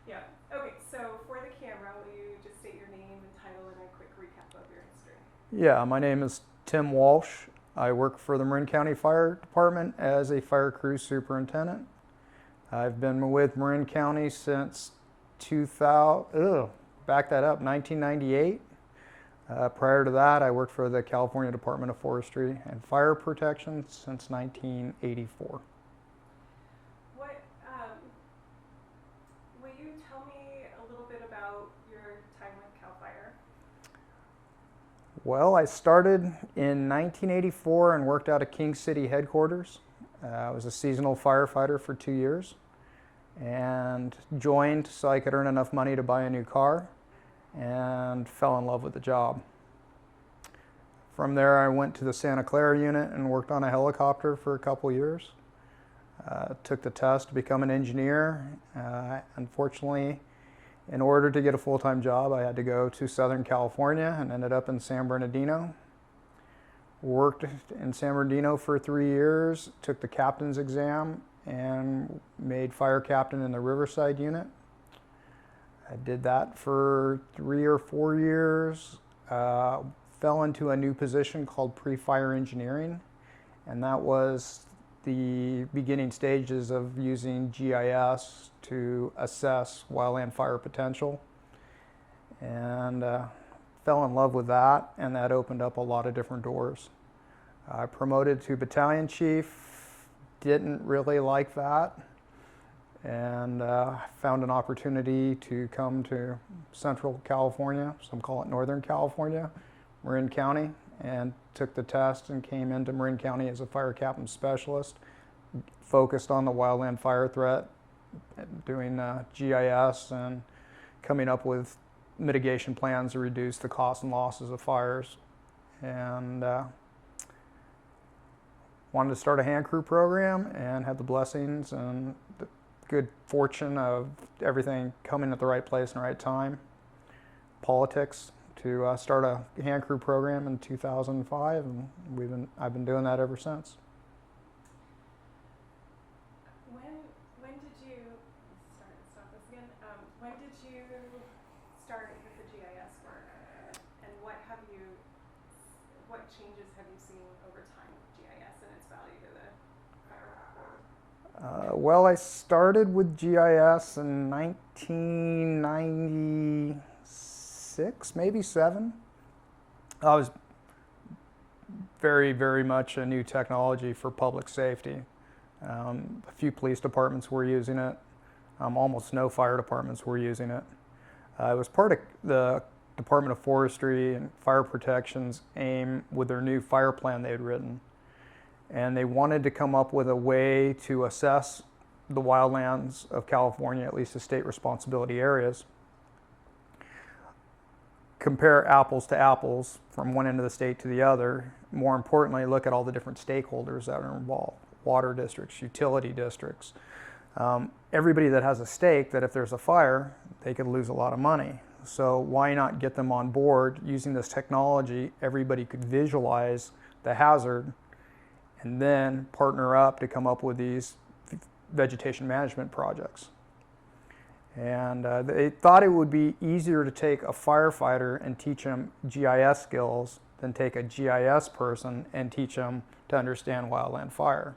Yeah. Okay, so for the camera, will you just state your name and title and a quick recap of your history? Yeah, my name is Tim Walsh. I work for the Marin County Fire Department as a fire crew superintendent. I've been with Marin County since 1998. Prior to that, I worked for the California Department of Forestry and Fire Protection since 1984. What, will you tell me a little bit about your time with CAL FIRE? Well, I started in 1984 and worked out of King City headquarters. I was a seasonal firefighter for 2 years and joined so I could earn enough money to buy a new car and fell in love with the job. From there, I went to the Santa Clara unit and worked on a helicopter for a couple years. Took the test to become an engineer. Unfortunately, in order to get a full-time job, I had to go to Southern California and ended up in San Bernardino. Worked in San Bernardino for 3 years, took the captain's exam, and made fire captain in the Riverside unit. I did that for 3 or 4 years, fell into a new position called pre-fire engineering, and that was the beginning stages of using GIS to assess wildland fire potential, and fell in love with that, and that opened up a lot of different doors. I promoted to battalion chief, didn't really like that, and found an opportunity to come to Central California, some call it Northern California, Marin County, and took the test and came into Marin County as a fire captain specialist, focused on the wildland fire threat, doing GIS and coming up with mitigation plans to reduce the costs and losses of fires, and wanted to start a hand crew program and had the blessings and the good fortune of everything coming at the right place and the right time. Politics to start a hand crew program in 2005, and I've been doing that ever since. When did you stop this again? When did you start with the GIS work, and what changes have you seen over time with GIS and its value to the fire? Well, I started with GIS in 1996, maybe 7. I was very, very much a new technology for public safety. A few police departments were using it. Almost no fire departments were using it. It was part of the Department of Forestry and Fire Protection's aim with their new fire plan they had written. And they wanted to come up with a way to assess the wildlands of California, at least the state responsibility areas, compare apples to apples from one end of the state to the other. More importantly, look at all the different stakeholders that are involved: water districts, utility districts, everybody that has a stake that if there's a fire, they could lose a lot of money. So why not get them on board using this technology? Everybody could visualize the hazard and then partner up to come up with these vegetation management projects. And they thought it would be easier to take a firefighter and teach them GIS skills than take a GIS person and teach them to understand wildland fire.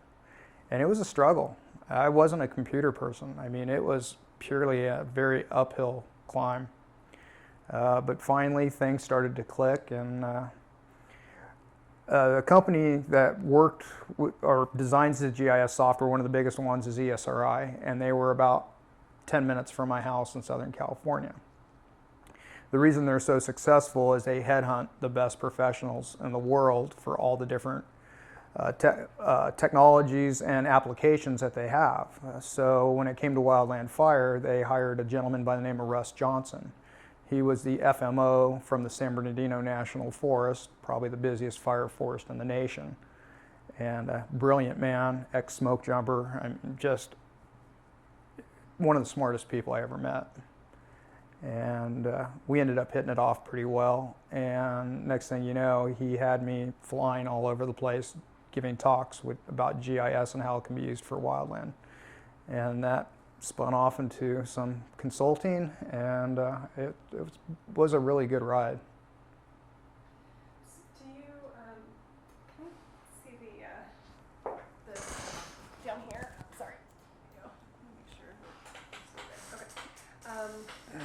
And it was a struggle. I wasn't a computer person. I mean, it was purely a very uphill climb. But finally, things started to click, and a company that worked or designs the GIS software, one of the biggest ones is ESRI, and they were about 10 minutes from my house in Southern California. The reason they're so successful is they headhunt the best professionals in the world for all the different technologies and applications that they have. So when it came to wildland fire, they hired a gentleman by the name of Russ Johnson. He was the FMO from the San Bernardino National Forest, probably the busiest fire forest in the nation. And a brilliant man, ex-smoke jumper, just one of the smartest people I ever met. And we ended up hitting it off pretty well. And next thing you know, he had me flying all over the place, giving talks about GIS and how it can be used for wildland. And that spun off into some consulting, and it was a really good ride. Do you, can we see the down here? Sorry. There you go. Make sure. Okay.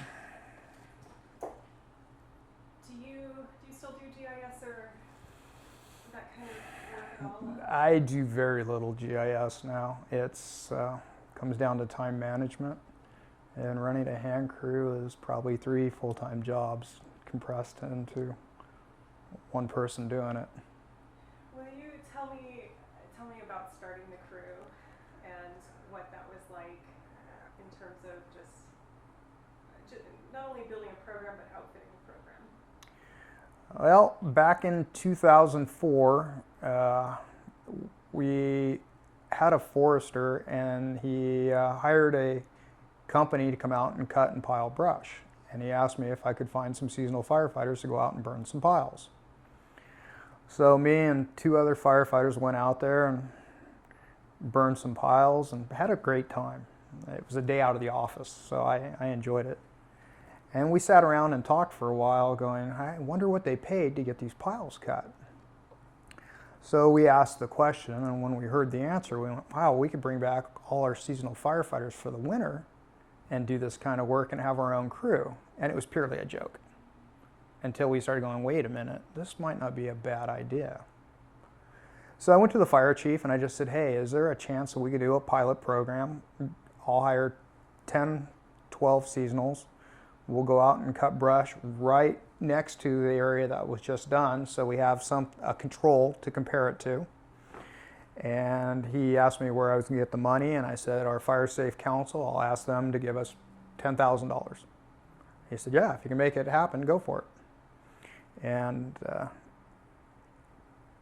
Do you still do GIS or that kind of work at all? I do very little GIS now. It's comes down to time management, and running a hand crew is probably 3 full-time jobs compressed into one person doing it. Will you tell me about starting the crew and what that was like in terms of just not only building a program but outfitting the program? Well, back in 2004, we had a forester, and he hired a company to come out and cut and pile brush. And he asked me if I could find some seasonal firefighters to go out and burn some piles. So me and 2 other firefighters went out there and burned some piles and had a great time. It was a day out of the office, so I enjoyed it. And we sat around and talked for a while going, I wonder what they paid to get these piles cut. So we asked the question, and when we heard the answer, we went, wow, we could bring back all our seasonal firefighters for the winter and do this kind of work and have our own crew. And it was purely a joke until we started going, wait a minute, this might not be a bad idea. So I went to the fire chief and I just said, hey, is there a chance that we could do a pilot program? I'll hire 10, 12 seasonals. We'll go out and cut brush right next to the area that was just done, so we have a control to compare it to. And he asked me where I was going to get the money, and I said, our Fire Safe Council, I'll ask them to give us $10,000. He said, yeah, if you can make it happen, go for it. And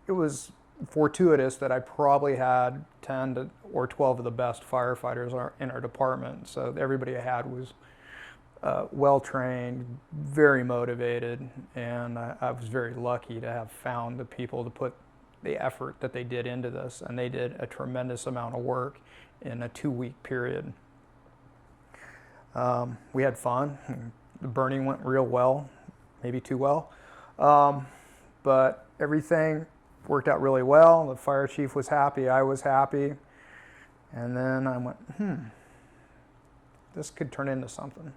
it was fortuitous that I probably had 10 or 12 of the best firefighters in our department, so everybody I had was well-trained, very motivated, and I was very lucky to have found the people to put the effort that they did into this, and they did a tremendous amount of work in a 2-week period. We had fun. The burning went real well, maybe too well, but everything worked out really well. The fire chief was happy, I was happy, and then I went, this could turn into something.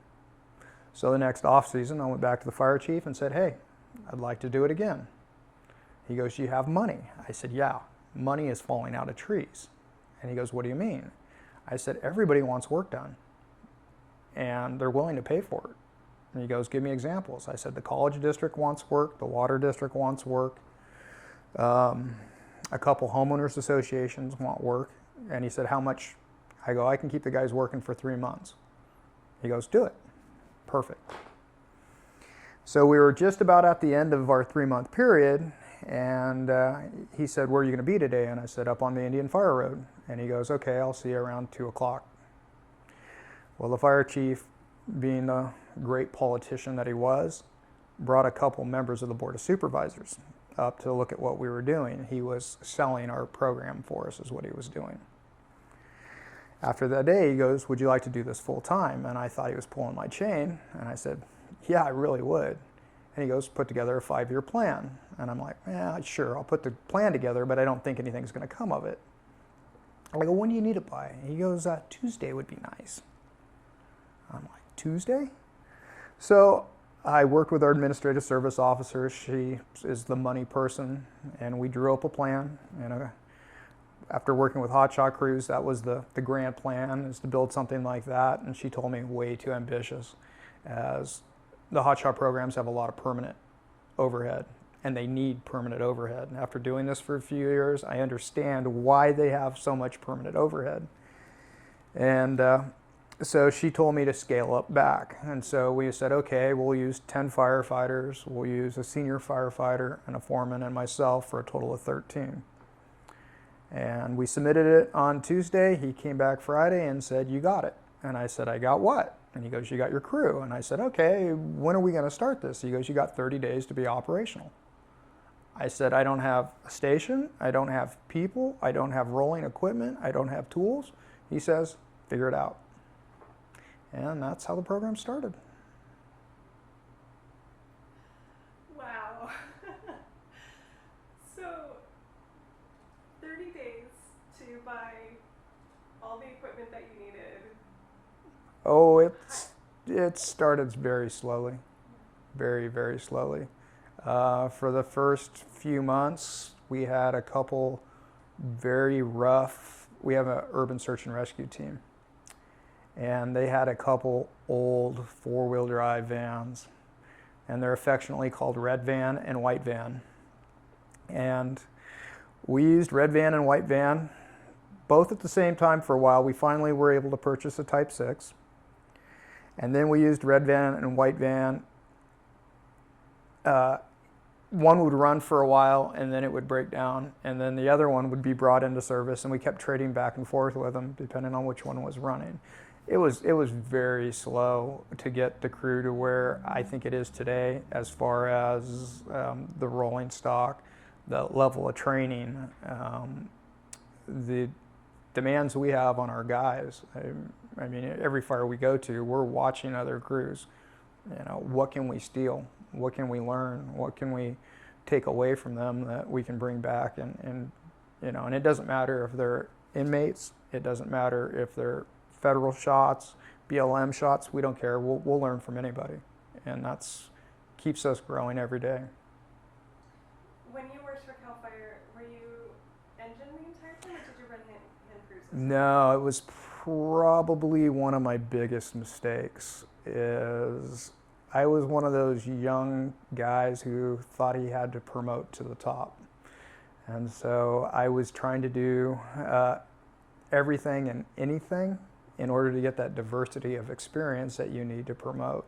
So the next off season, I went back to the fire chief and said, hey, I'd like to do it again. He goes, do you have money? I said, yeah, money is falling out of trees. And he goes, what do you mean? I said, everybody wants work done, and they're willing to pay for it. And he goes, give me examples. I said, the college district wants work, the water district wants work, a couple homeowners associations want work. And he said, how much? I go, I can keep the guys working for 3 months. He goes, do it. Perfect. So we were just about at the end of our 3-month period, and he said, where are you going to be today? And I said, up on the Indian Fire Road. And he goes, okay, I'll see you around 2 o'clock. Well, the fire chief, being the great politician that he was, brought a couple members of the Board of Supervisors up to look at what we were doing. He was selling our program for us, is what he was doing. After that day, he goes, would you like to do this full time? And I thought he was pulling my chain. And I said, yeah, I really would. And he goes, put together a 5-year plan. And I'm like, yeah, sure, I'll put the plan together, but I don't think anything's going to come of it. I go, when do you need it by? And he goes, Tuesday would be nice. I'm like, Tuesday? So I worked with our administrative service officer. She is the money person. And we drew up a plan. And after working with hotshot crews, that was the grand plan, is to build something like that. And she told me way too ambitious, as the hotshot programs have a lot of permanent overhead, and they need permanent overhead. And after doing this for a few years, I understand why they have so much permanent overhead. And so she told me to scale up back. And so we said, okay, we'll use 10 firefighters, we'll use a senior firefighter and a foreman and myself for a total of 13. And we submitted it on Tuesday. He came back Friday and said, you got it. And I said, I got what? And he goes, you got your crew. And I said, okay, when are we going to start this? He goes, you got 30 days to be operational. I said, I don't have a station, I don't have people, I don't have rolling equipment, I don't have tools. He says, figure it out. And that's how the program started. Wow. So, 30 days to buy all the equipment that you needed. Oh, it started very slowly, very, very slowly. For the first few months, we had a couple very rough, we have an urban search and rescue team, and they had a couple old four-wheel drive vans, and they're affectionately called red van and white van. And we used red van and white van both at the same time for a while. We finally were able to purchase a Type 6. And then we used red van and white van. One would run for a while and then it would break down, and then the other one would be brought into service, and we kept trading back and forth with them depending on which one was running. It was very slow to get the Crew to where I think it is today, as far as the rolling stock, the level of training, the demands we have on our guys. I mean, every fire we go to, we're watching other crews. You know, what can we steal? What can we learn? What can we take away from them that we can bring back? And you know, and it doesn't matter if they're inmates. It doesn't matter if they're federal shots, BLM shots. We don't care. We'll learn from anybody, and that's keeps us growing every day. When you worked for CAL FIRE, were you engine the entire time, or did you run hand crews? No, it was probably one of my biggest mistakes. Is I was one of those young guys who thought he had to promote to the top. And so I was trying to do everything and anything in order to get that diversity of experience that you need to promote.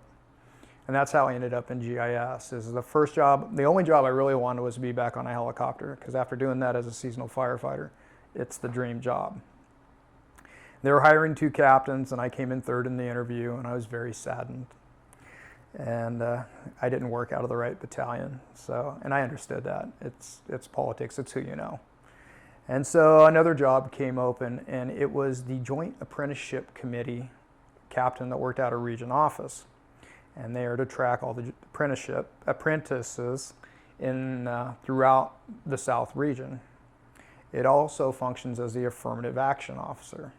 And that's how I ended up in GIS. Is the first job, the only job I really wanted was to be back on a helicopter, because after doing that as a seasonal firefighter, it's the dream job. They were hiring 2 captains, and I came in 3rd in the interview, and I was very saddened. And I didn't work out of the right battalion, so, and I understood that. It's politics, it's who you know. And so another job came open, and it was the Joint Apprenticeship Committee captain that worked out of region office. And they are to track all the apprentices in throughout the South region. It also functions as the affirmative action officer.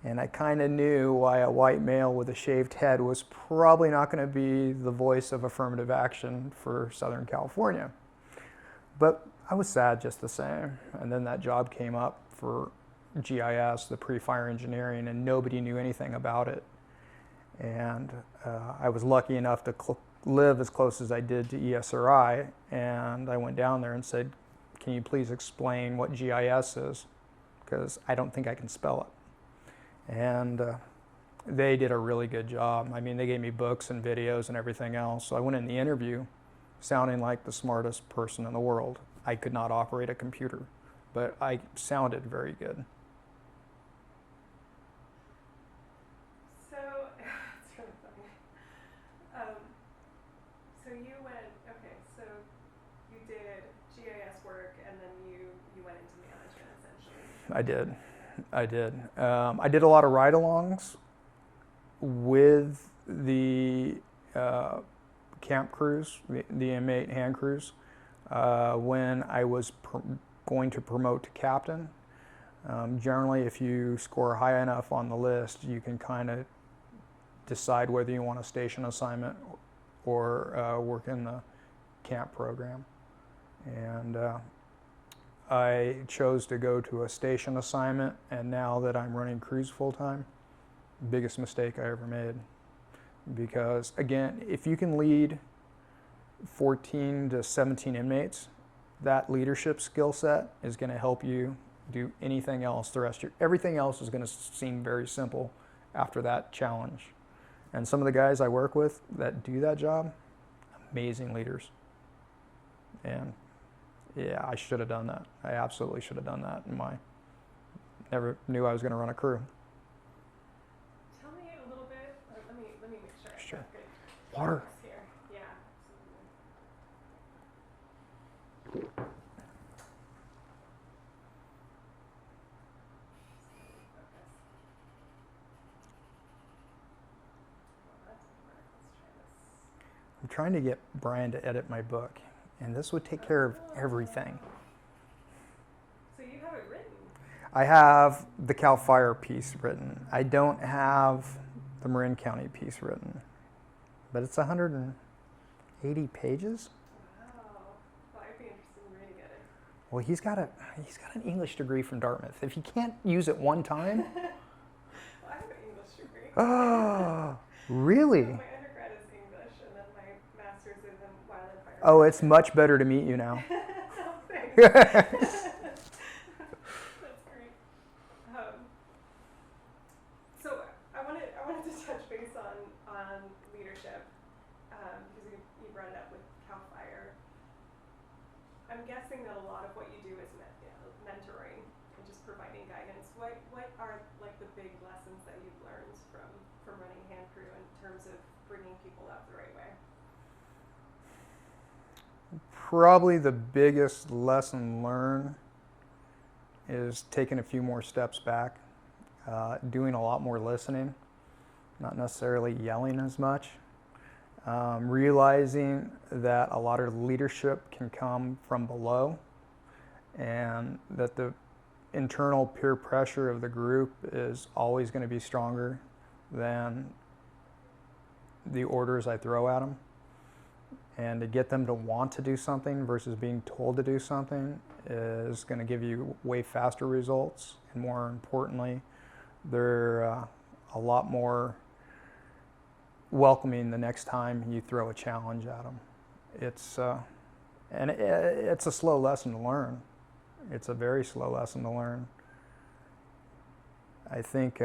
And I kind of knew why a white male with a shaved head was probably not going to be the voice of affirmative action for Southern California. But I was sad just the same. And then that job came up for GIS, the pre-fire engineering, and nobody knew anything about it. And I was lucky enough to live as close as I did to ESRI, and I went down there and said, can you please explain what GIS is? Because I don't think I can spell it. And they did a really good job. I mean, they gave me books and videos and everything else. So I went in the interview sounding like the smartest person in the world. I could not operate a computer, but I sounded very good. So, it's really funny. So you went, okay, so you did GIS work, and then you went into management, essentially. I did. I did a lot of ride-alongs with the camp crews, the inmate hand crews, when I was going to promote to captain. Generally, if you score high enough on the list, you can kind of decide whether you want a station assignment or work in the camp program. And I chose to go to a station assignment, and now that I'm running crews full-time, biggest mistake I ever made. Because again, if you can lead 14 to 17 inmates, that leadership skill set is going to help you do anything else the rest of your, everything else is going to seem very simple after that challenge. And some of the guys I work with that do that job, amazing leaders. And yeah, I should have done that. I absolutely should have done that. Never knew I was going to run a crew. Tell me a little bit. Let me make sure. Sure. I've got good Water. notes here. Yeah, absolutely. I'm trying to get Brian to edit my book, and this would take care of everything. So you have it written? I have the Cal Fire piece written. I don't have the Marin County piece written, but it's 180 pages. Wow. Well, I'd be interested in reading it. Well, he's got an English degree from Dartmouth. If he can't use it one time. Well, I have an English degree. Oh, really? My undergrad is English, and then my master's is in wildfire. Oh, it's much better to meet you now. Oh, thanks. That's great. So I wanted to touch base on leadership because you brought it up with Cal Fire. I'm guessing that a lot of what you do is mentoring and just providing guidance. What are like the big lessons that you've learned from running Hand Crew in terms of bringing people up the right way? Probably the biggest lesson learned is taking a few more steps back, doing a lot more listening, not necessarily yelling as much, realizing that a lot of leadership can come from below, and that the internal peer pressure of the group is always going to be stronger than the orders I throw at them. And to get them to want to do something versus being told to do something is going to give you way faster results. And more importantly, they're a lot more welcoming the next time you throw a challenge at them. It's a slow lesson to learn. It's a very slow lesson to learn. I think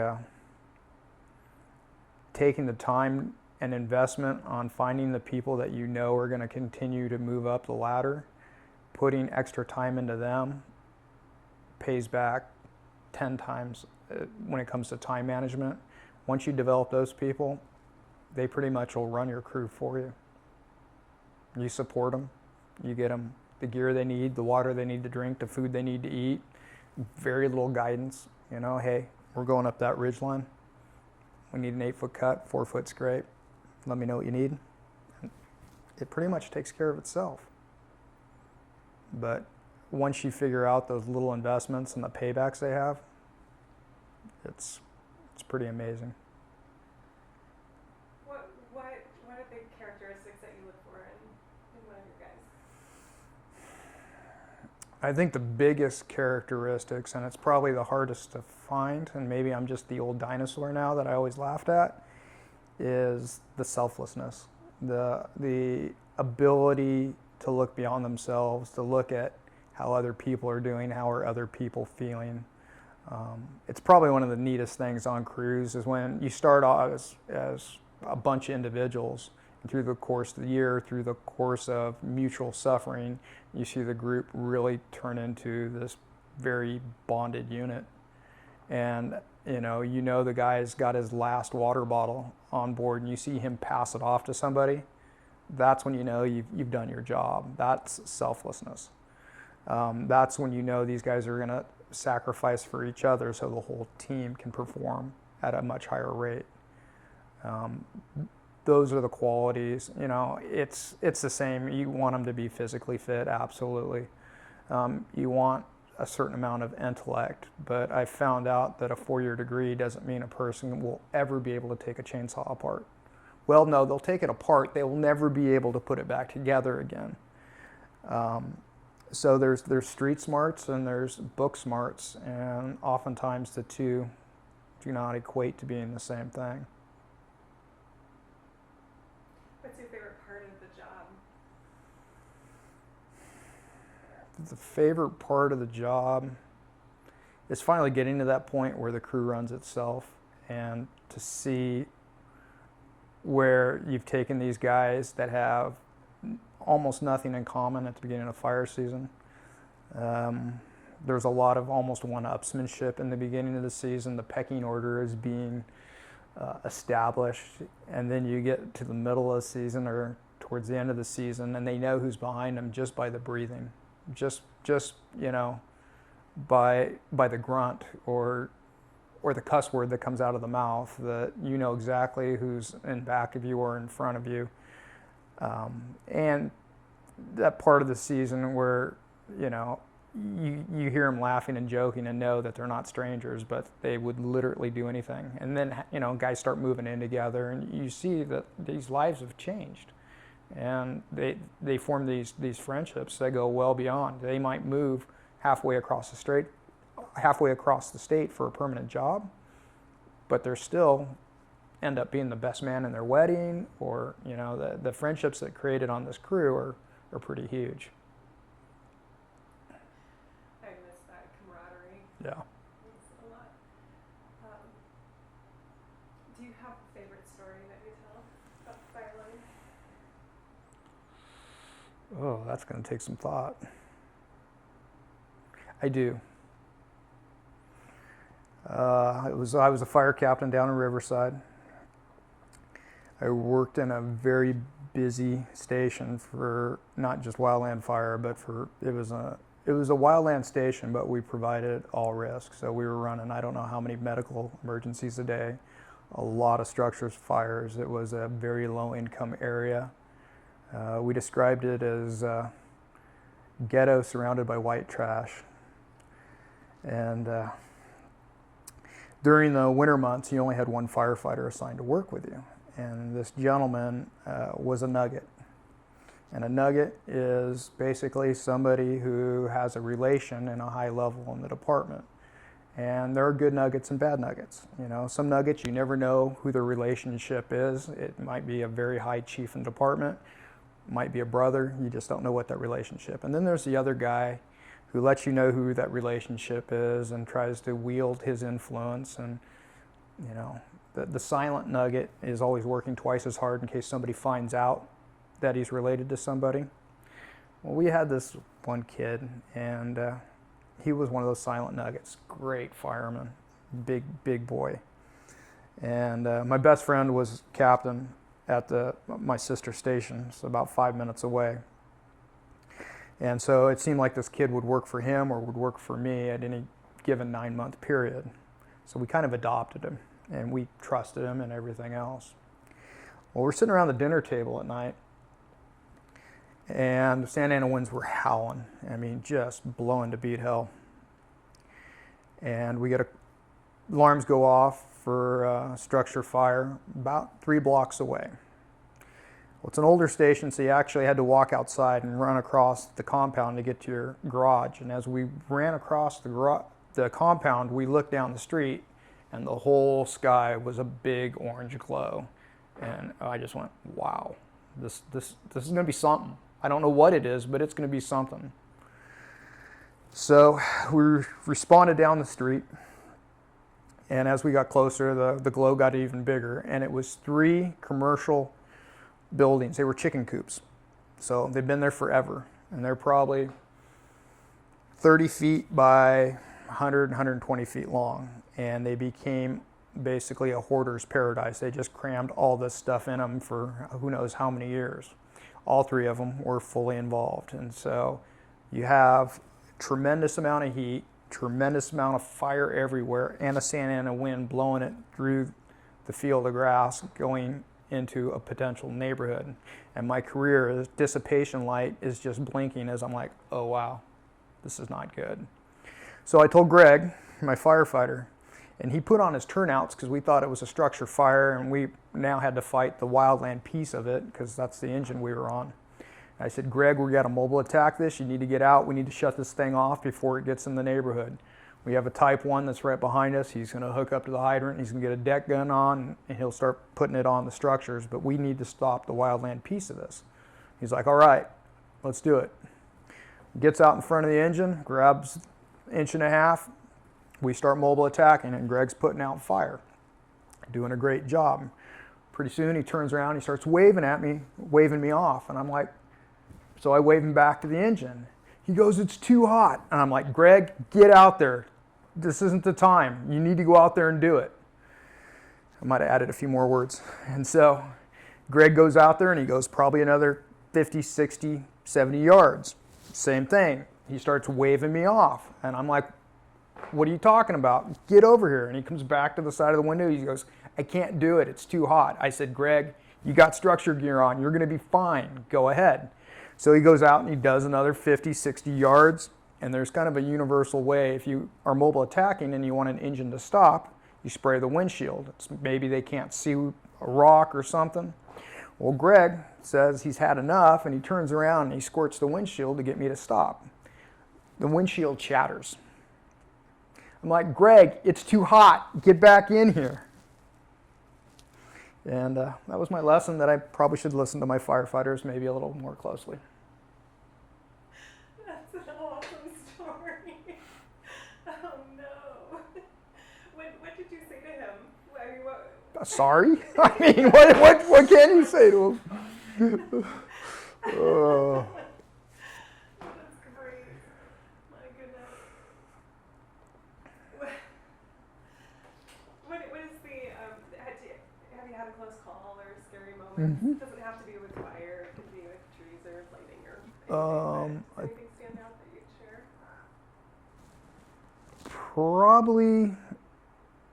taking the time and investment on finding the people that you know are going to continue to move up the ladder, putting extra time into them, pays back 10 times when it comes to time management. Once you develop those people, they pretty much will run your crew for you. You support them, you get them the gear they need, the water they need to drink, the food they need to eat, very little guidance. You know, hey, we're going up that ridge line. We need an 8-foot cut, 4-foot scrape. Let me know what you need. It pretty much takes care of itself. But once you figure out those little investments and the paybacks they have, it's pretty amazing. What are the characteristics that you look for in one of your guys? I think the biggest characteristics, and it's probably the hardest to find, and maybe I'm just the old dinosaur now that I always laughed at, is the selflessness, the ability to look beyond themselves, to look at how other people are doing, how are other people feeling. It's probably one of the neatest things on crews is when you start off as a bunch of individuals, and through the course of the year, through the course of mutual suffering, you see the group really turn into this very bonded unit. And you know the guy's got his last water bottle on board, and you see him pass it off to somebody. That's when you know you've done your job. That's selflessness. That's when you know these guys are going to sacrifice for each other so the whole team can perform at a much higher rate. Those are the qualities. You know, it's the same. You want them to be physically fit, absolutely. You want a certain amount of intellect, but I found out that a 4-year degree doesn't mean a person will ever be able to take a chainsaw apart. Well, no, they'll take it apart. They will never be able to put it back together again. So there's street smarts and there's book smarts, and oftentimes the two do not equate to being the same thing. What's your favorite part of the job? The favorite part of the job is finally getting to that point where the crew runs itself, and to see where you've taken these guys that have almost nothing in common at the beginning of fire season. There's a lot of almost one-upsmanship in the beginning of the season. The pecking order is being established, and then you get to the middle of the season or towards the end of the season, and they know who's behind them just by the breathing, just you know, by the grunt or the cuss word that comes out of the mouth, that you know exactly who's in back of you or in front of you. And that part of the season where, you know, you hear them laughing and joking and know that they're not strangers, but they would literally do anything. And then, you know, guys start moving in together, and you see that these lives have changed. And they form these friendships that go well beyond. They might move halfway across the state for a permanent job, but they're still end up being the best man in their wedding, or, you know, the friendships that created on this crew are pretty huge. I miss that camaraderie. Yeah. It's a lot. Do you have a favorite story that you tell about the fire line? Oh, that's going to take some thought. I do. I was a fire captain down in Riverside. I worked in a very busy station for not just wildland fire, but it was a wildland station, but we provided all risk. So we were running, I don't know how many medical emergencies a day, a lot of structures fires. It was a very low income area. We described it as ghetto surrounded by white trash. And during the winter months, you only had one firefighter assigned to work with you. And this gentleman was a nugget. And a nugget is basically somebody who has a relation in a high level in the department. And there are good nuggets and bad nuggets. You know, some nuggets you never know who their relationship is. It might be a very high chief in the department, might be a brother, you just don't know what that relationship. And then there's the other guy who lets you know who that relationship is and tries to wield his influence. And, you know, the silent nugget is always working twice as hard in case somebody finds out that he's related to somebody. Well, we had this one kid, and he was one of those silent nuggets. Great fireman, big boy. And my best friend was captain at my sister station, so about 5 minutes away. And so it seemed like this kid would work for him or would work for me at any given 9-month period. So we kind of adopted him, and we trusted him and everything else. Well, we're sitting around the dinner table at night, and the Santa Ana winds were howling. I mean, just blowing to beat hell. And we get alarms go off for structure fire about 3 blocks away. Well, it's an older station, so you actually had to walk outside and run across the compound to get to your garage. And as we ran across the compound, we looked down the street, and the whole sky was a big orange glow. And I just went, wow, this is going to be something. I don't know what it is, but it's going to be something. So we responded down the street, and as we got closer, the glow got even bigger, and it was 3 commercial buildings. They were chicken coops. So they've been there forever, and they're probably 30 feet by 100, 120 feet long, and they became basically a hoarder's paradise. They just crammed all this stuff in them for who knows how many years. All 3 of them were fully involved, and so you have a tremendous amount of heat, tremendous amount of fire everywhere, and a Santa Ana wind blowing it through the field of grass going into a potential neighborhood. And my career dissipation light is just blinking as I'm like, oh wow, this is not good. So I told Greg, my firefighter, and he put on his turnouts because we thought it was a structure fire, and we now had to fight the wildland piece of it because that's the engine we were on. I said, Greg, we got a mobile attack this. You need to get out. We need to shut this thing off before it gets in the neighborhood. We have a Type 1 that's right behind us. He's going to hook up to the hydrant. He's going to get a deck gun on, and he'll start putting it on the structures. But we need to stop the wildland piece of this. He's like, all right, let's do it. Gets out in front of the engine, grabs 1.5 inches. We start mobile attacking, and Greg's putting out fire, doing a great job. Pretty soon he turns around, he starts waving at me, waving me off, and I'm like, so I wave him back to the engine. He goes, it's too hot. And I'm like, Greg, get out there. This isn't the time. You need to go out there and do it. I might have added a few more words. And so Greg goes out there, and he goes probably another 50, 60, 70 yards. Same thing. He starts waving me off, and I'm like, what are you talking about? Get over here. And he comes back to the side of the window. He goes, I can't do it. It's too hot. I said, Greg, You got structure gear on. You're going to be fine. Go ahead. So he goes out and he does another 50, 60 yards. And there's kind of a universal way. If you are mobile attacking and you want an engine to stop, you spray the windshield. Maybe they can't see a rock or something. Well, Greg says he's had enough, and he turns around and he squirts the windshield to get me to stop. The windshield shatters. I'm like, Greg, it's too hot. Get back in here. And that was my lesson, that I probably should listen to my firefighters maybe a little more closely. That's an awesome story. Oh no. What did you say to him? I mean, what? Sorry? I mean, what can you say to him? Oh. That's great. My goodness. What is the, have you had a close call or a scary moment? Mm-hmm. It doesn't have to be with fire. It could be with trees or lightning or anything. But anything stand out that you'd share? Probably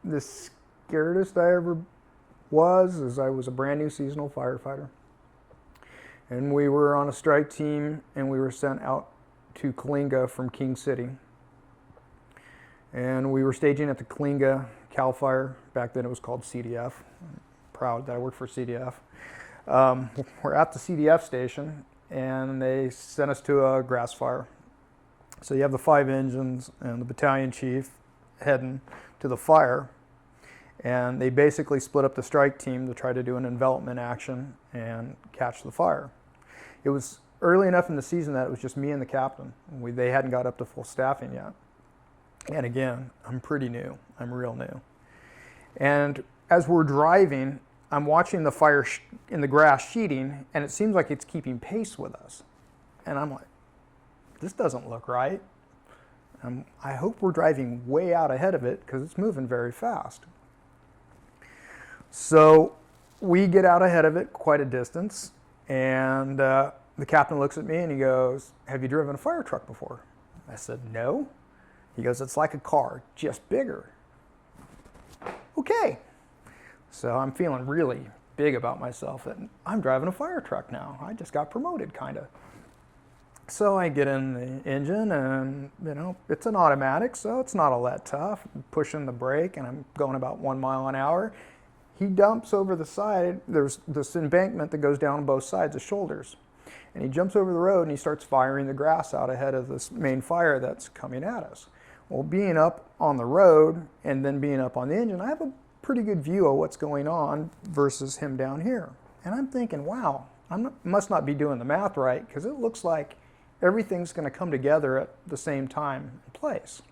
the scaredest I ever was is I was a brand new seasonal firefighter. And we were on a strike team, and we were sent out to Coalinga from King City. And we were staging at the Coalinga Cal Fire. Back then it was called CDF. I'm proud that I worked for CDF. We're at the CDF station, and they sent us to a grass fire. So you have the 5 engines and the battalion chief heading to the fire. And they basically split up the strike team to try to do an envelopment action and catch the fire. It was early enough in the season that it was just me and the captain. They hadn't got up to full staffing yet. And again, I'm pretty new. I'm real new. And as we're driving, I'm watching the fire in the grass sheeting, and it seems like it's keeping pace with us. And I'm like, this doesn't look right. I hope we're driving way out ahead of it, because it's moving very fast. So we get out ahead of it quite a distance, and the captain looks at me and he goes, "Have you driven a fire truck before?" I said, "No." He goes, "It's like a car, just bigger." Okay. So I'm feeling really big about myself that I'm driving a fire truck now. I just got promoted, kind of. So I get in the engine, and it's an automatic, so it's not all that tough. I'm pushing the brake, and I'm going about 1 mile an hour. He dumps over the side. There's this embankment that goes down both sides of shoulders. And he jumps over the road and he starts firing the grass out ahead of this main fire that's coming at us. Well, being up on the road and then being up on the engine, I have a pretty good view of what's going on versus him down here. And I'm thinking, wow, must not be doing the math right, because it looks like everything's going to come together at the same time and place.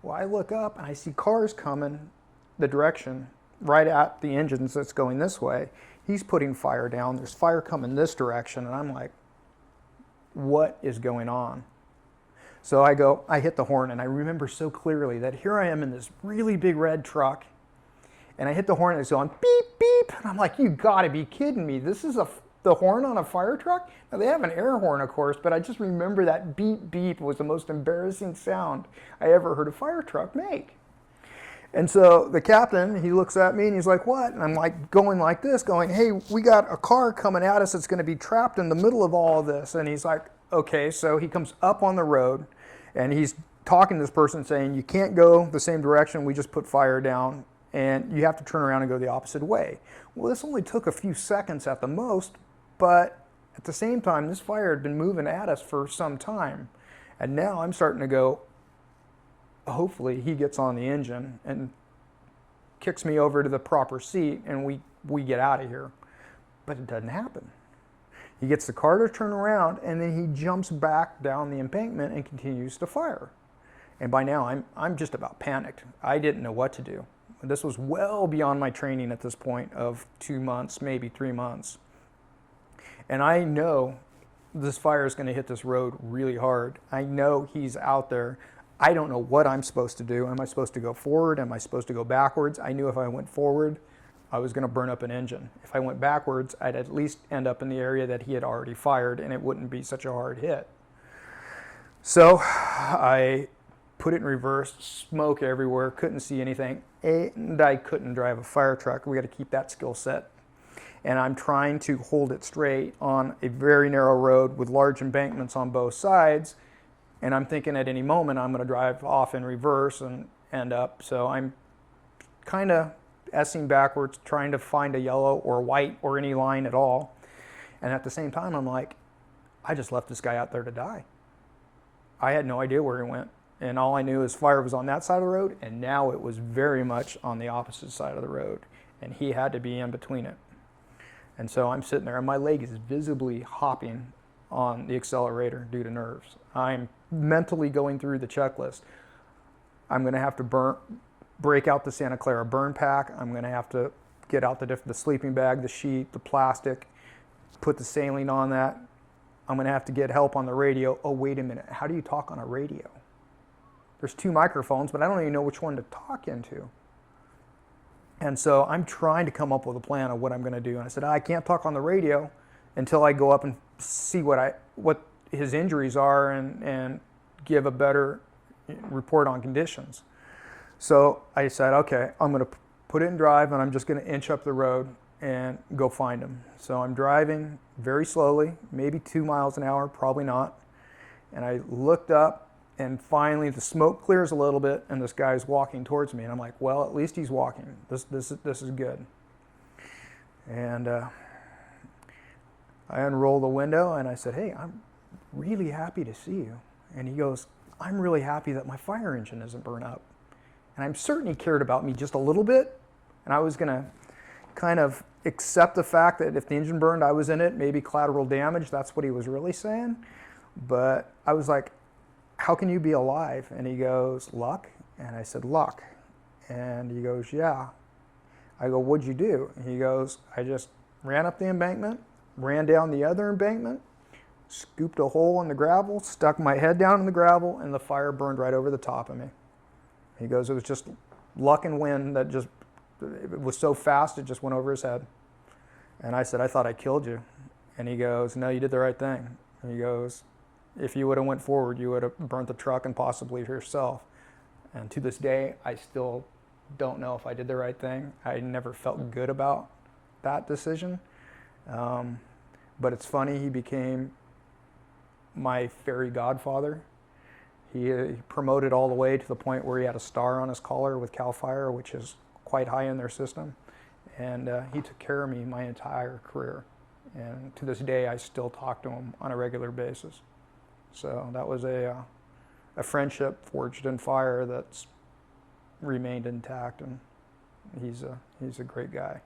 Well, I look up and I see cars coming the direction right at the engines that's going this way. He's putting fire down. There's fire coming this direction, and I'm like, what is going on? So I hit the horn, and I remember so clearly that here I am in this really big red truck, and I hit the horn and it's going beep, beep, and I'm like, you gotta be kidding me. This is the horn on a fire truck? Now they have an air horn, of course, but I just remember that beep, beep was the most embarrassing sound I ever heard a fire truck make. And so the captain, he looks at me and he's like, "What?" And I'm like going like this, going, "Hey, we got a car coming at us that's going to be trapped in the middle of all of this." And he's like, "Okay." So he comes up on the road and he's talking to this person saying, "You can't go the same direction. We just put fire down, and you have to turn around and go the opposite way." Well, this only took a few seconds at the most, but at the same time, this fire had been moving at us for some time. And now I'm starting to go, hopefully he gets on the engine and kicks me over to the proper seat and we get out of here. But it doesn't happen. He gets the car to turn around, and then he jumps back down the embankment and continues to fire. And by now I'm just about panicked. I didn't know what to do. This was well beyond my training at this point of 2 months, maybe 3 months. And I know this fire is going to hit this road really hard. I know he's out there. I don't know what I'm supposed to do. Am I supposed to go forward? Am I supposed to go backwards? I knew if I went forward, I was going to burn up an engine. If I went backwards, I'd at least end up in the area that he had already fired, and it wouldn't be such a hard hit. So I put it in reverse, smoke everywhere, couldn't see anything, and I couldn't drive a fire truck. We got to keep that skill set. and I'm trying to hold it straight on a very narrow road with large embankments on both sides, and I'm thinking at any moment I'm going to drive off in reverse and end up. So I'm kind of S-ing backwards, trying to find a yellow or white or any line at all. And at the same time, I'm like, I just left this guy out there to die. I had no idea where he went. And all I knew is fire was on that side of the road, and now it was very much on the opposite side of the road. And he had to be in between it. And so I'm sitting there, and my leg is visibly hopping on the accelerator due to nerves. I'm mentally going through the checklist. I'm going to have to break out the Santa Clara burn pack. I'm going to have to get out the sleeping bag, the sheet, the plastic, put the saline on that. I'm going to have to get help on the radio. Oh, wait a minute. How do you talk on a radio? There's 2 microphones, but I don't even know which one to talk into. And so I'm trying to come up with a plan of what I'm going to do. And I said, I can't talk on the radio until I go up and see what his injuries are and give a better report on conditions. So I said, okay, I'm going to put it in drive, and I'm just going to inch up the road and go find him. So I'm driving very slowly, maybe 2 miles an hour, probably not. And I looked up, and finally the smoke clears a little bit, and this guy's walking towards me. And I'm like, well, at least he's walking. This is good. And I unroll the window, and I said, hey, I'm really happy to see you. And he goes, I'm really happy that my fire engine isn't burned up. And I'm certain he cared about me just a little bit. And I was going to kind of accept the fact that if the engine burned, I was in it, maybe collateral damage. That's what he was really saying. But I was like, how can you be alive? And he goes, luck. And I said, luck. And he goes, yeah. I go, what'd you do? And he goes, I just ran up the embankment, ran down the other embankment, scooped a hole in the gravel, stuck my head down in the gravel, and the fire burned right over the top of me. He goes, it was just luck and wind that just, it was so fast it just went over his head. And I said, I thought I killed you. And he goes, no, you did the right thing. And he goes, if you would have went forward, you would have burnt the truck and possibly yourself. And to this day, I still don't know if I did the right thing. I never felt good about that decision. But it's funny, he became my fairy godfather. He promoted all the way to the point where he had a star on his collar with CAL FIRE, which is quite high in their system. And he took care of me my entire career. And to this day, I still talk to him on a regular basis. So that was a friendship forged in fire that's remained intact, and he's a great guy.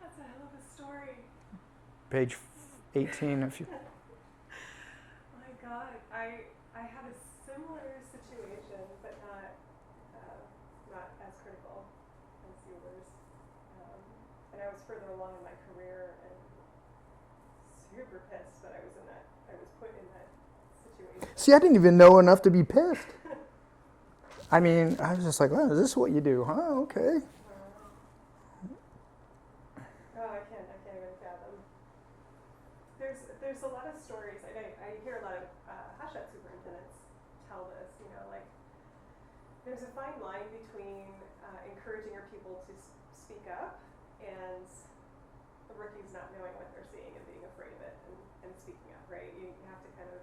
That's a hell of a story. Page 18, if you... My God, I had a similar situation, but not as critical as yours. And I was further along in my career and super pissed that I was put in that situation. See, I didn't even know enough to be pissed. I mean, I was just like, oh, is this what you do? Huh, okay. I can't even fathom. There's a lot of stories. I hear a lot of hotshot superintendents tell this. Like there's a fine line between encouraging your people to speak up and the rookies not knowing what they're seeing and being afraid of it and speaking up. Right? You have to kind of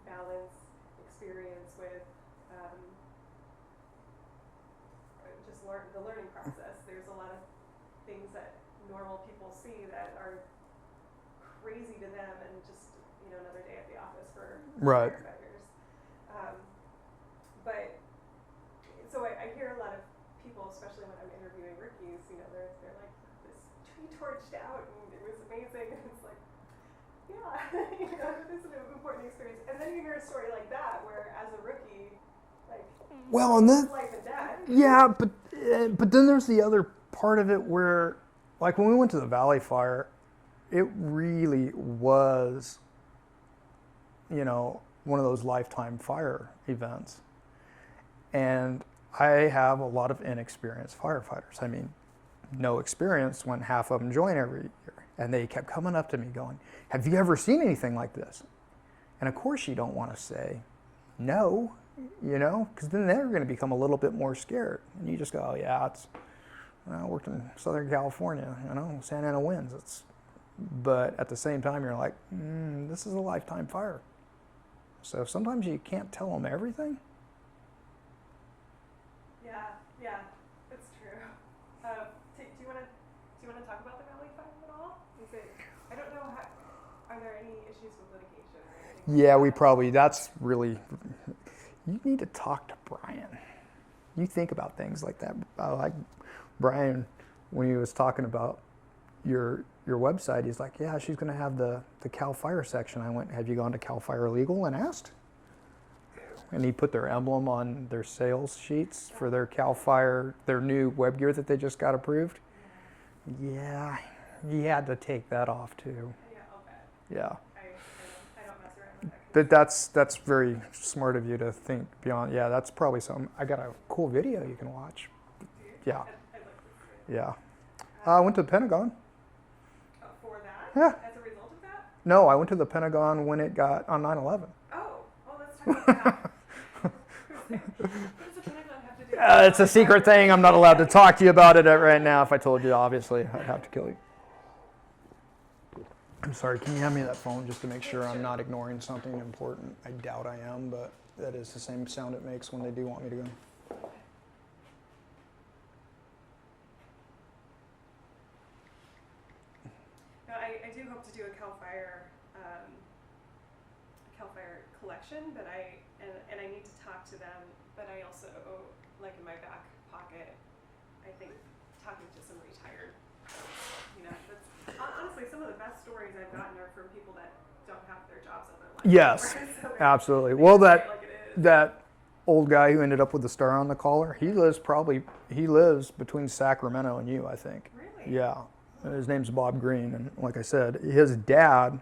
balance experience with just the learning process. There's a lot of things that normal people see that are crazy to them, and just another day at the office for right. firefighters. But so I hear a lot of people, especially when I'm interviewing rookies, they're like, this tree torched out and it was amazing, and it's like, yeah, this is an important experience. And then you hear a story like that where as a rookie, like, well, and then life and death. Yeah, but then there's the other part of it where, like when we went to the Valley Fire, it really was, one of those lifetime fire events. And I have a lot of inexperienced firefighters. I mean, no experience when half of them join every year. And they kept coming up to me going, have you ever seen anything like this? And of course you don't want to say no, you know, because then they're going to become a little bit more scared. And you just go, oh, yeah, I worked in Southern California, you know, Santa Ana winds. But at the same time, you're like, this is a lifetime fire. So sometimes you can't tell them everything. Yeah, it's true. Do you want to talk about the Valley Fire at all? I don't know. Are there any issues with litigation or anything? Yeah, we probably. That's really. You need to talk to Brian. You think about things like that. Like Brian, when he was talking about your website, he's like, yeah, she's going to have the Cal Fire section. I went, have you gone to Cal Fire Legal and asked? And he put their emblem on their sales sheets for their Cal Fire, their new web gear that they just got approved. Yeah, he had to take that off too. Yeah, I'll bet. Yeah. I don't mess around with that. But that's very smart of you to think beyond. Yeah, that's probably something. I got a cool video you can watch. Yeah. I'd like to see it. Yeah. I went to the Pentagon. For that? Yeah. As a result of that? No, I went to the Pentagon when it got on 9/11. Oh, well, let's talk about that. What does the Pentagon have to do with that? It's a secret thing. I'm not allowed to talk to you about it right now. If I told you, obviously, I'd have to kill you. I'm sorry, can you hand me that phone just to make sure I'm not ignoring something important? I doubt I am, but that is the same sound it makes when they do want me to go. No, I do hope to do a Cal Fire collection, but I need to talk to them. But I also, like in my back pocket, I think talking to some retired folks, you know, that's honestly some of the best stories I've gotten are from people that don't have their jobs on their life. Yes, So absolutely. they Well, say it like it is. that old guy who ended up with the star on the collar, he lives between Sacramento and you, I think. Really? Yeah. His name's Bob Green, and like I said, his dad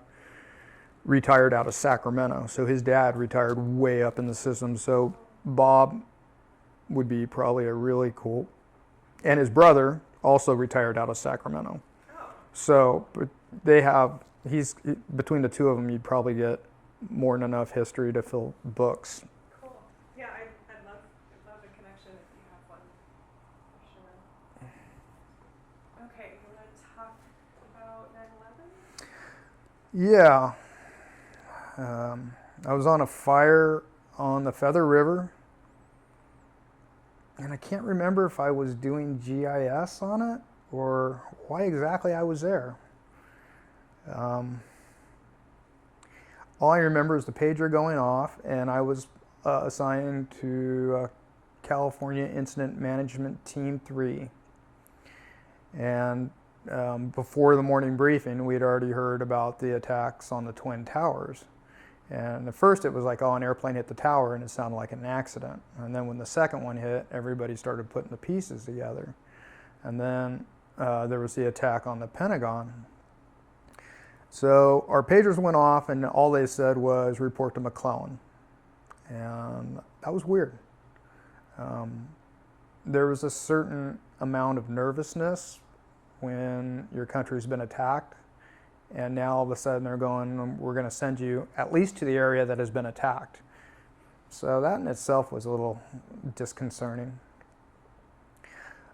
retired out of Sacramento, so his dad retired way up in the system. So Bob would be probably a really cool, and his brother also retired out of Sacramento. Oh. So but between the two of them, you'd probably get more than enough history to fill books. Cool. Yeah, I'd love a connection if you have one. For sure. Okay, you want to talk about 9/11? Yeah. I was on a fire on the Feather River, and I can't remember if I was doing GIS on it or why exactly I was there. All I remember is the pager going off, and I was assigned to California Incident Management Team 3. And before the morning briefing, we'd already heard about the attacks on the Twin Towers. And at first it was like, oh, an airplane hit the tower, and it sounded like an accident. And then when the second one hit, everybody started putting the pieces together. And then there was the attack on the Pentagon. So our pagers went off, and all they said was report to McClellan. And that was weird. There was a certain amount of nervousness when your country's been attacked. And now all of a sudden they're going, we're going to send you at least to the area that has been attacked. So that in itself was a little disconcerting.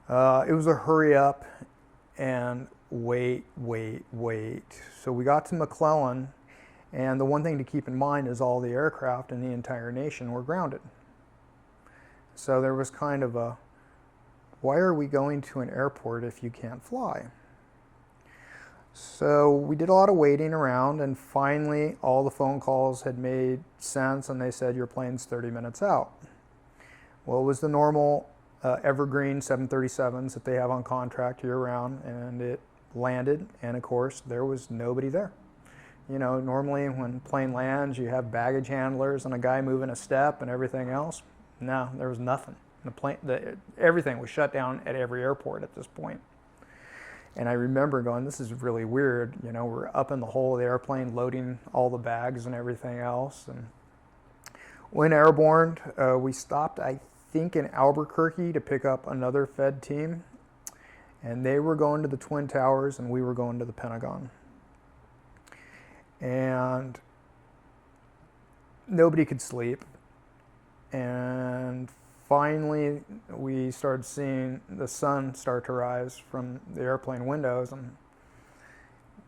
It was a hurry up and wait. So we got to McClellan, and the one thing to keep in mind is all the aircraft in the entire nation were grounded. So there was kind of a, why are we going to an airport if you can't fly? So we did a lot of waiting around, and finally all the phone calls had made sense, and they said your plane's 30 minutes out. Well, it was the normal evergreen 737s that they have on contract year-round, and it landed, and of course there was nobody there. You know, normally when a plane lands, you have baggage handlers and a guy moving a step and everything else. No, there was nothing. Everything was shut down at every airport at this point. And I remember going, this is really weird. You know, we're up in the hull of the airplane loading all the bags and everything else. And when airborne, we stopped, I think, in Albuquerque to pick up another Fed team. And they were going to the Twin Towers, and we were going to the Pentagon. And nobody could sleep. And finally, we started seeing the sun start to rise from the airplane windows, and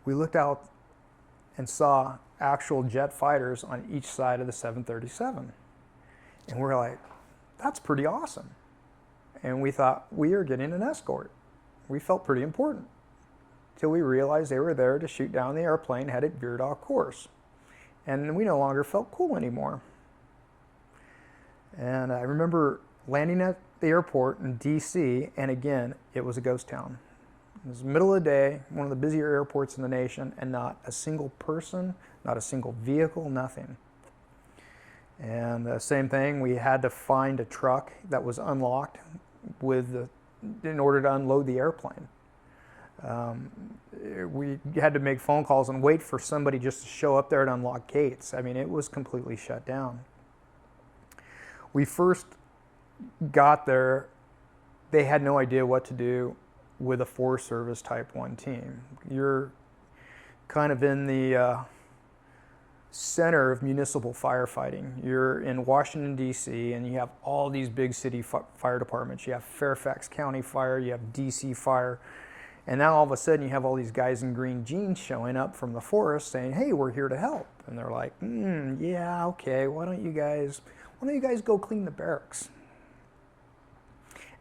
we looked out and saw actual jet fighters on each side of the 737. And we're like, that's pretty awesome. And we thought, we are getting an escort. We felt pretty important, till we realized they were there to shoot down the airplane had it veered off course. And we no longer felt cool anymore. And I remember landing at the airport in DC, and again, it was a ghost town. It was the middle of the day, one of the busier airports in the nation, and not a single person, not a single vehicle, nothing. And the same thing, we had to find a truck that was unlocked in order to unload the airplane. We had to make phone calls and wait for somebody just to show up there to unlock gates. I mean, it was completely shut down. We first got there, they had no idea what to do with a Forest Service Type 1 team. You're kind of in the center of municipal firefighting. You're in Washington, D.C., and you have all these big city fire departments. You have Fairfax County Fire, you have D.C. Fire, and now all of a sudden you have all these guys in green jeans showing up from the forest saying, hey, we're here to help. And they're like, yeah, okay, why don't you guys go clean the barracks?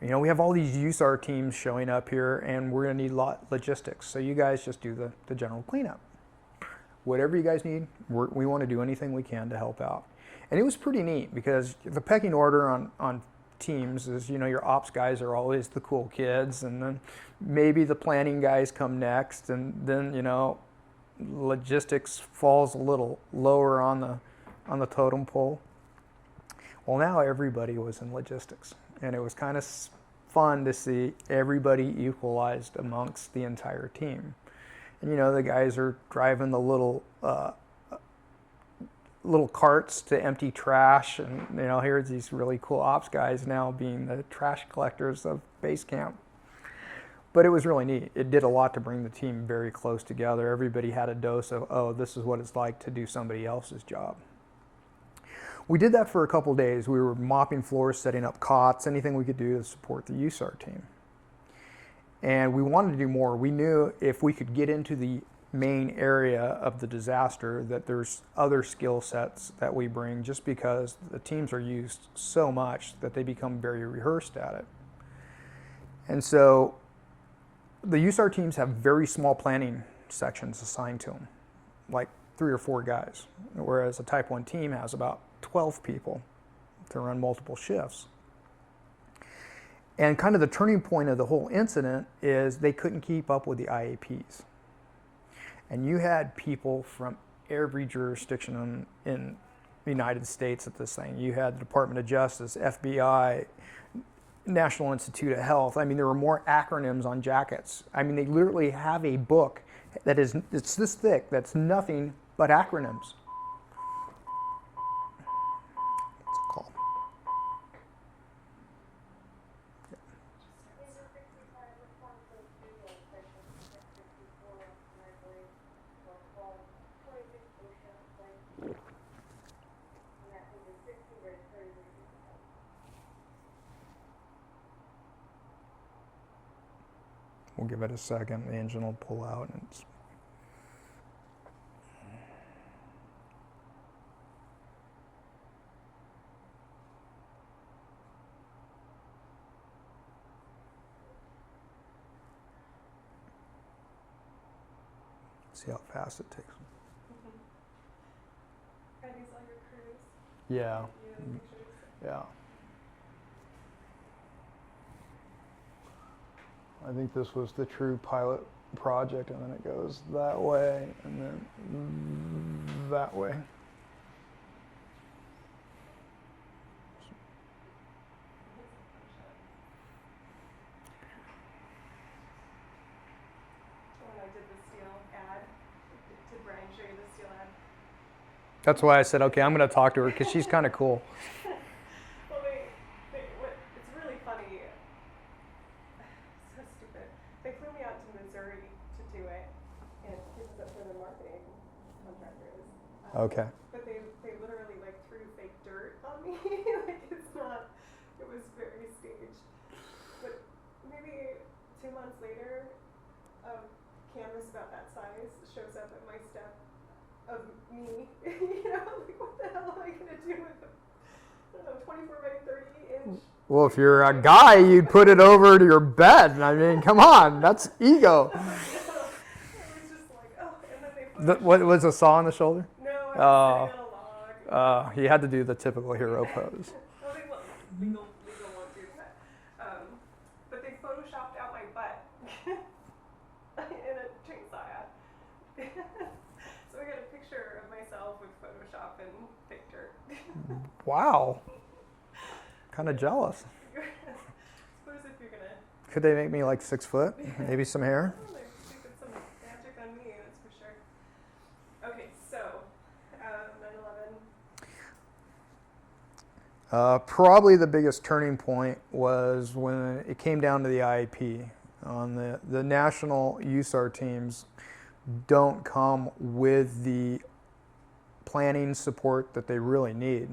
You know, we have all these USAR teams showing up here, and we're going to need logistics. So you guys just do the general cleanup. Whatever you guys need, we want to do anything we can to help out. And it was pretty neat, because the pecking order on teams is, you know, your ops guys are always the cool kids, and then maybe the planning guys come next, and then, you know, logistics falls a little lower on the totem pole. Well, now everybody was in logistics, and it was kind of fun to see everybody equalized amongst the entire team. And you know, the guys are driving the little carts to empty trash, and you know, here's these really cool ops guys now being the trash collectors of base camp. But it was really neat. It did a lot to bring the team very close together. Everybody had a dose of, oh, this is what it's like to do somebody else's job. We did that for a couple days. We were mopping floors, setting up cots, anything we could do to support the USAR team. And we wanted to do more. We knew if we could get into the main area of the disaster that there's other skill sets that we bring, just because the teams are used so much that they become very rehearsed at it. And so the USAR teams have very small planning sections assigned to them, like 3 or 4 guys, whereas a Type 1 team has about 12 people to run multiple shifts. And kind of the turning point of the whole incident is they couldn't keep up with the IAPs. And you had people from every jurisdiction in the United States at this thing. You had the Department of Justice, FBI, National Institute of Health. I mean, there were more acronyms on jackets. I mean, they literally have a book it's this thick, that's nothing but acronyms. What's it called? We'll give it a second. The engine will pull out. And it's see how fast it takes. Are these all your crews? Yeah. Yeah. I think this was the true pilot project, and then it goes that way, and then that way. When I did the steel ad, did Brian show you the steel ad? That's why I said, okay, I'm going to talk to her, because she's kind of cool. It's really funny. So stupid. They flew me out to Missouri to do it, and this is for the marketing contractors. Okay. But they literally like threw fake dirt on me. Like 2 months later, a canvas about that size shows up at my step of me. You know, like, what the hell am I going to do with a, I don't know, 24 by 30 inch? Well, if you're a guy, you'd put it over to your bed. I mean, come on, that's ego. I was just like, oh, and then they put What was a saw on the shoulder? No, I was sitting on a log. He had to do the typical hero pose. Well, they won't. Legal won't do that. But they photoshopped out my butt in a chainsaw ad. So I got a picture of myself with Photoshop and picture. Wow. Kind of jealous. Suppose if you're gonna. Could they make me like 6 foot? Maybe some hair? Oh, they did some magic on me, that's for sure. Okay, so 9/11. Probably the biggest turning point was when it came down to the IAP. On the national USAR teams don't come with the planning support that they really need.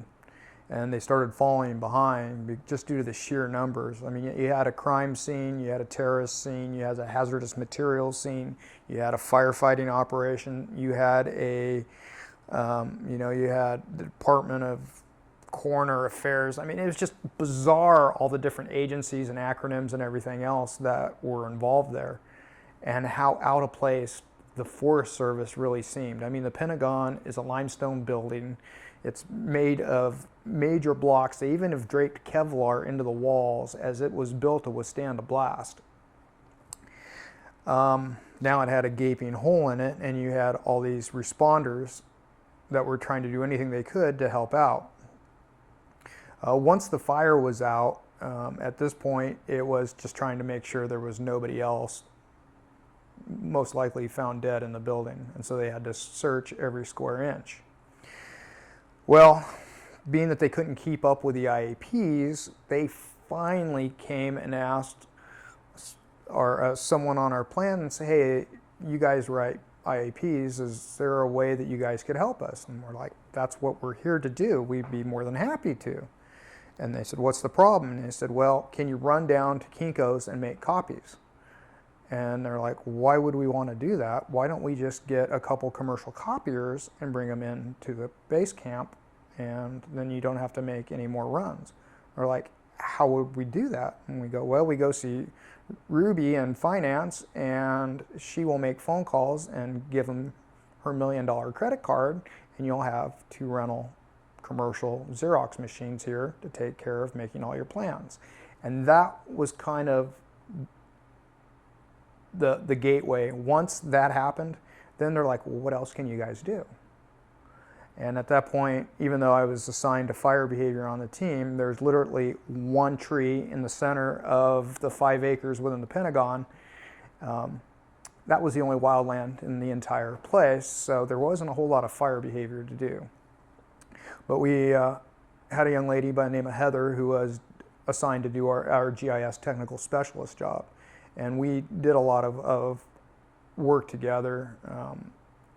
And they started falling behind just due to the sheer numbers. I mean, you had a crime scene, you had a terrorist scene, you had a hazardous materials scene, you had a firefighting operation, you had you had the Department of Coroner Affairs. I mean, it was just bizarre, all the different agencies and acronyms and everything else that were involved there, and how out of place the Forest Service really seemed. I mean, the Pentagon is a limestone building. It's made of major blocks. They even have draped Kevlar into the walls as it was built to withstand a blast. Now it had a gaping hole in it, and you had all these responders that were trying to do anything they could to help out. Once the fire was out, at this point, it was just trying to make sure there was nobody else most likely found dead in the building, and so they had to search every square inch. Well, being that they couldn't keep up with the IAPs, they finally came and asked someone on our plan and say, hey, you guys write IAPs, is there a way that you guys could help us? And we're like, that's what we're here to do. We'd be more than happy to. And they said, what's the problem? And they said, well, can you run down to Kinko's and make copies? And they're like, why would we want to do that? Why don't we just get a couple commercial copiers and bring them in to the base camp, and then you don't have to make any more runs? They're like, how would we do that? And we go, well, we go see Ruby in finance, and she will make phone calls and give them her $1 million credit card, and you'll have 2 rental commercial Xerox machines here to take care of making all your plans. And that was kind of the gateway. Once that happened, then they're like, well, what else can you guys do? And at that point, even though I was assigned to fire behavior on the team, there's literally one tree in the center of the 5 acres within the Pentagon. That was the only wildland in the entire place, so there wasn't a whole lot of fire behavior to do. But we had a young lady by the name of Heather who was assigned to do our GIS technical specialist job. And we did a lot of work together.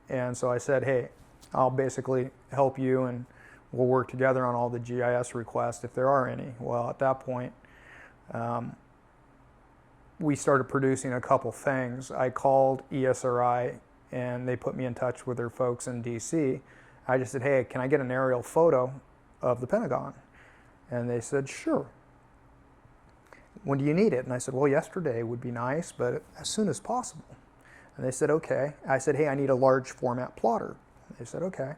And so I said, hey, I'll basically help you and we'll work together on all the GIS requests if there are any. Well, at that point, we started producing a couple things. I called ESRI and they put me in touch with their folks in DC. I just said, hey, can I get an aerial photo of the Pentagon? And they said, sure. When do you need it? And I said, well, yesterday would be nice, but as soon as possible. And they said, okay. I said, hey, I need a large format plotter. They said, okay.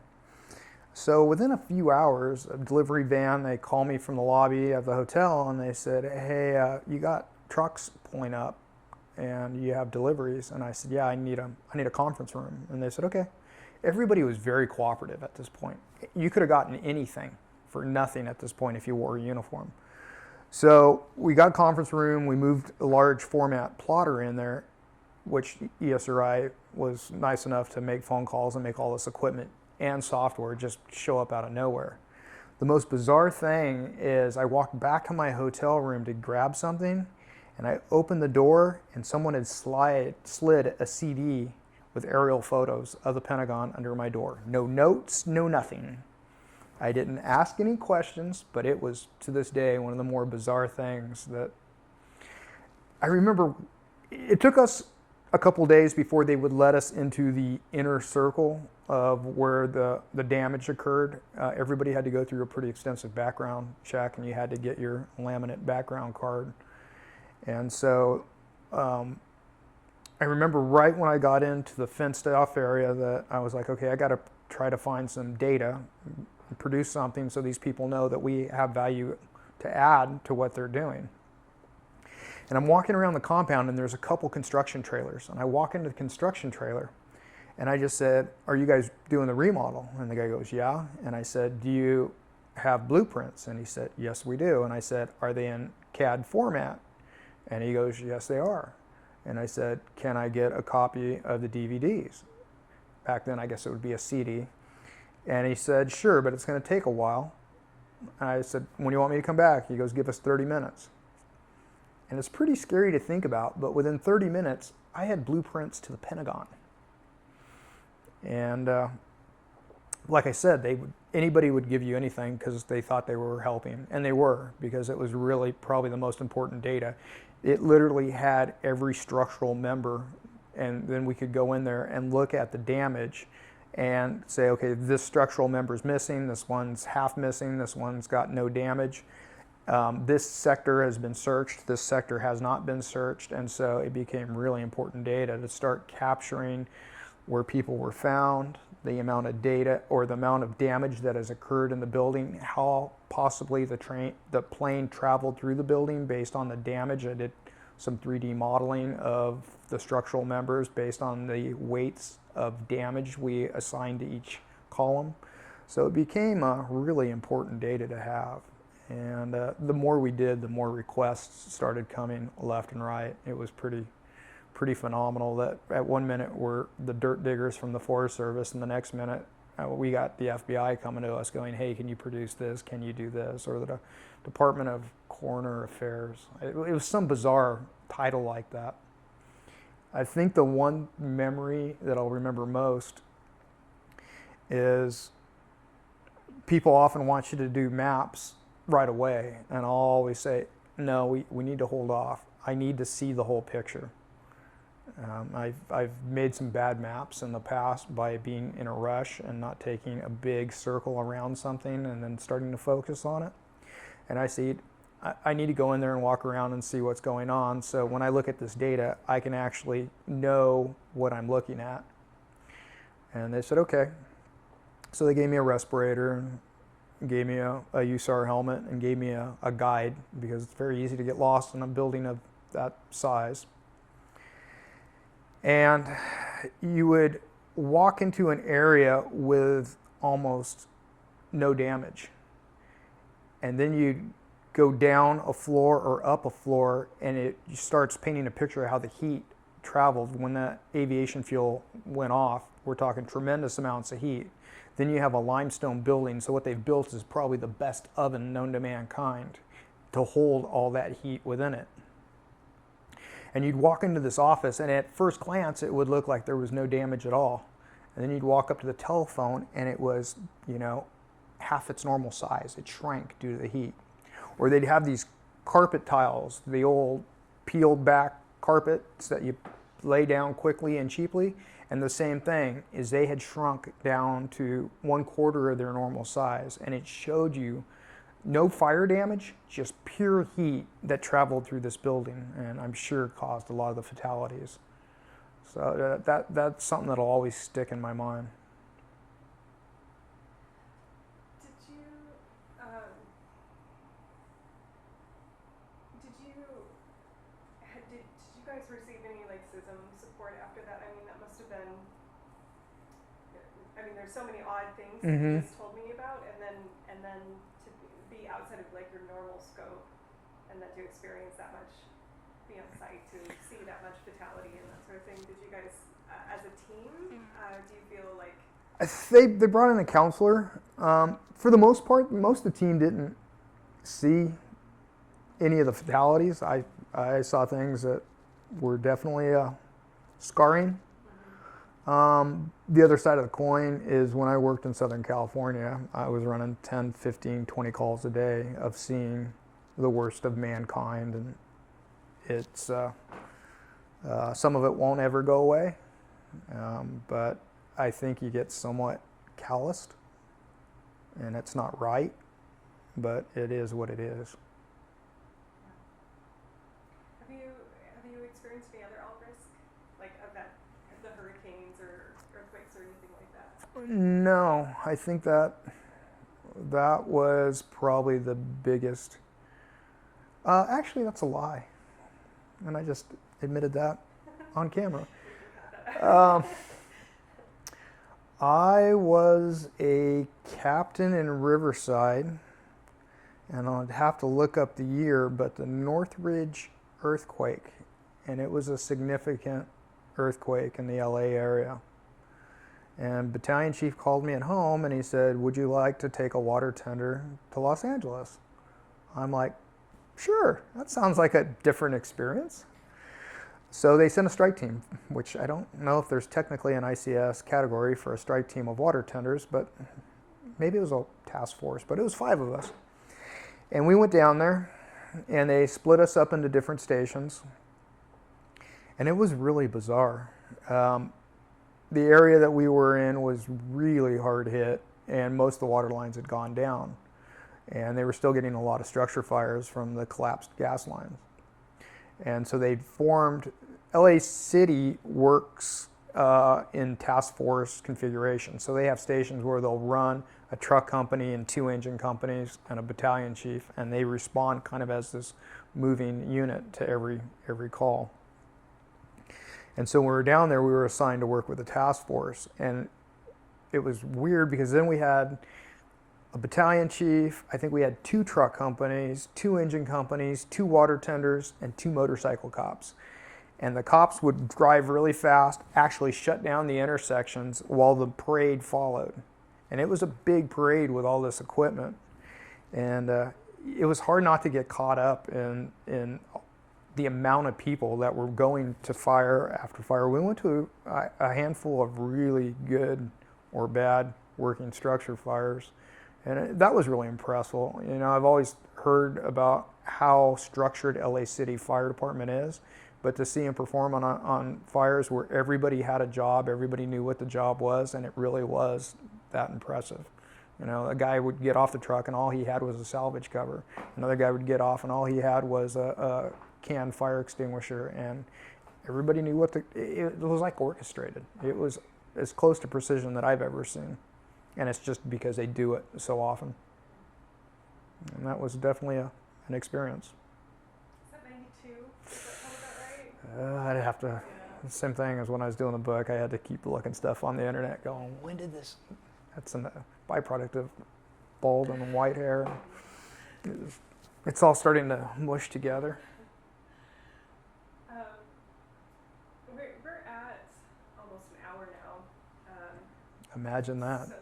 So within a few hours, a delivery van, they called me from the lobby of the hotel and they said, hey, you got trucks pulling up and you have deliveries. And I said, yeah, I need a conference room. And they said, okay. Everybody was very cooperative at this point. You could have gotten anything for nothing at this point if you wore a uniform. So we got a conference room, we moved a large format plotter in there, which ESRI was nice enough to make phone calls and make all this equipment and software just show up out of nowhere. The most bizarre thing is I walked back to my hotel room to grab something, and I opened the door and someone had slid a CD with aerial photos of the Pentagon under my door. No notes, no nothing. I didn't ask any questions, but it was, to this day, one of the more bizarre things that I remember. it took us a couple days before they would let us into the inner circle of where the damage occurred. Everybody had to go through a pretty extensive background check, and you had to get your laminate background card. And so I remember right when I got into the fenced off area that I was like, okay, I got to try to find some data, produce something so these people know that we have value to add to what they're doing. And I'm walking around the compound, and there's a couple construction trailers. And I walk into the construction trailer, and I just said, are you guys doing the remodel? And the guy goes, yeah. And I said, do you have blueprints? And he said, yes, we do. And I said, are they in CAD format? And he goes, yes, they are. And I said, can I get a copy of the DVDs? Back then, I guess it would be a CD. And he said, sure, but it's going to take a while. And I said, when do you want me to come back? He goes, give us 30 minutes. And it's pretty scary to think about, but within 30 minutes, I had blueprints to the Pentagon. And like I said, anybody would give you anything because they thought they were helping. And they were, because it was really probably the most important data. It literally had every structural member, and then we could go in there and look at the damage and say, okay, this structural member is missing, this one's half missing, this one's got no damage. This sector has been searched, this sector has not been searched, and so it became really important data to start capturing where people were found, the amount of data or the amount of damage that has occurred in the building, how possibly the plane traveled through the building based on the damage. I did some 3D modeling of the structural members based on the weights of damage we assigned to each column. So it became a really important data to have. And the more we did, the more requests started coming left and right. It was pretty phenomenal that at one minute we're the dirt diggers from the Forest Service, and the next minute we got the FBI coming to us going, hey, can you produce this? Can you do this? Or the Department of Coroner Affairs. It was some bizarre title like that. I think the one memory that I'll remember most is people often want you to do maps right away, and I'll always say, no, we need to hold off. I need to see the whole picture. I've made some bad maps in the past by being in a rush and not taking a big circle around something and then starting to focus on it. And I need to go in there and walk around and see what's going on, so when I look at this data, I can actually know what I'm looking at. And they said, okay. So they gave me a respirator, gave me a USAR helmet, and gave me a guide, because it's very easy to get lost in a building of that size. And you would walk into an area with almost no damage. And then you go down a floor or up a floor, and it starts painting a picture of how the heat traveled when that aviation fuel went off. We're talking tremendous amounts of heat. Then you have a limestone building, so what they've built is probably the best oven known to mankind to hold all that heat within it. And you'd walk into this office, and at first glance, it would look like there was no damage at all. And then you'd walk up to the telephone, and it was, half its normal size. It shrank due to the heat. Or they'd have these carpet tiles, the old peeled back carpets that you lay down quickly and cheaply. And the same thing is they had shrunk down to 1/4 of their normal size. And it showed you no fire damage, just pure heat that traveled through this building, and I'm sure caused a lot of the fatalities. So that's something that'll always stick in my mind. Did you guys receive any CISM support after that? I mean, that must have been. I mean, there's so many odd things that you just told me about, and then to be outside of your normal scope, and then to experience that much, be on site to see that much fatality and that sort of thing. Did you guys, as a team, do you feel like? They brought in a counselor. For the most part, most of the team didn't see any of the fatalities. I saw things that were definitely scarring. The other side of the coin is when I worked in Southern California, I was running 10, 15, 20 calls a day of seeing the worst of mankind, and it's Some of it won't ever go away, but I think you get somewhat calloused, and it's not right, but it is what it is. Have you experienced any other risk, like the hurricanes or earthquakes or anything like that? No, I think that was probably the biggest. Actually, that's a lie, and I just admitted that on camera. I was a captain in Riverside, and I'd have to look up the year, but the Northridge earthquake, and it was a significant earthquake in the LA area. And battalion chief called me at home and he said, "Would you like to take a water tender to Los Angeles?" I'm like, "Sure, that sounds like a different experience." So they sent a strike team, which I don't know if there's technically an ICS category for a strike team of water tenders, but maybe it was a task force, but it was 5 of us. And we went down there and they split us up into different stations. And it was really bizarre. The area that we were in was really hard hit, and most of the water lines had gone down. And they were still getting a lot of structure fires from the collapsed gas lines. And so they formed, LA City works in task force configuration. So they have stations where they'll run a truck company and 2 engine companies and a battalion chief, and they respond kind of as this moving unit to every call. And so when we were down there, we were assigned to work with a task force. And it was weird because then we had a battalion chief, I think we had 2 truck companies, 2 engine companies, 2 water tenders, and 2 motorcycle cops. And the cops would drive really fast, actually shut down the intersections while the parade followed. And it was a big parade with all this equipment. And it was hard not to get caught up in the amount of people that were going to fire after fire. We went to a handful of really good or bad working structure fires, and that was really impressive. You know, I've always heard about how structured LA City Fire Department is, but to see them perform on fires where everybody had a job, everybody knew what the job was, and it really was that impressive. You know, a guy would get off the truck and all he had was a salvage cover. Another guy would get off and all he had was a canned fire extinguisher, and everybody knew what it was like orchestrated. It was as close to precision that I've ever seen, and it's just because they do it so often. And that was definitely an experience. Is that 92? Does that sound about right? I'd have to, same thing as when I was doing the book, I had to keep looking stuff on the internet going, when did this, that's a byproduct of bald and white hair. It's all starting to mush together. We're at almost an hour now. Imagine that. So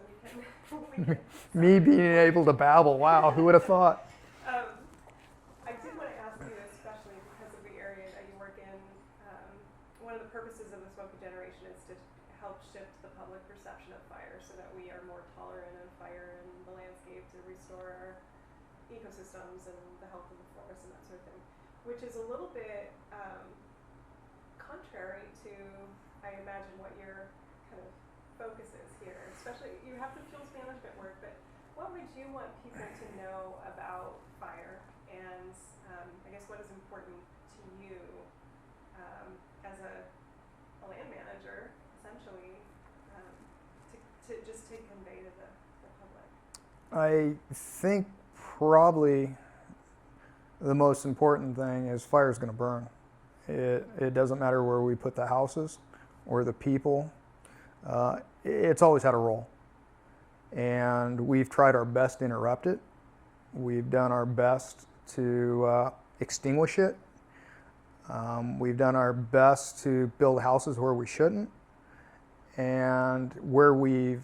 we can Me being able to babble, wow, who would have thought? I did want to ask you, especially because of the area that you work in, one of the purposes of the smoke generation is to help shift the public perception of fire so that we are more tolerant of fire in the landscape, to restore our ecosystems and the health of the forest and that sort of thing, which is a little bit contrary to, I imagine, what your kind of focus is here. Especially, you have the fuels management work, but what would you want people to know about fire? And I guess what is important to you as a land manager, essentially, to convey to the public? I think probably the most important thing is fire is going to burn. It doesn't matter where we put the houses or the people. It's always had a role. And we've tried our best to interrupt it. We've done our best to extinguish it. We've done our best to build houses where we shouldn't. And where we've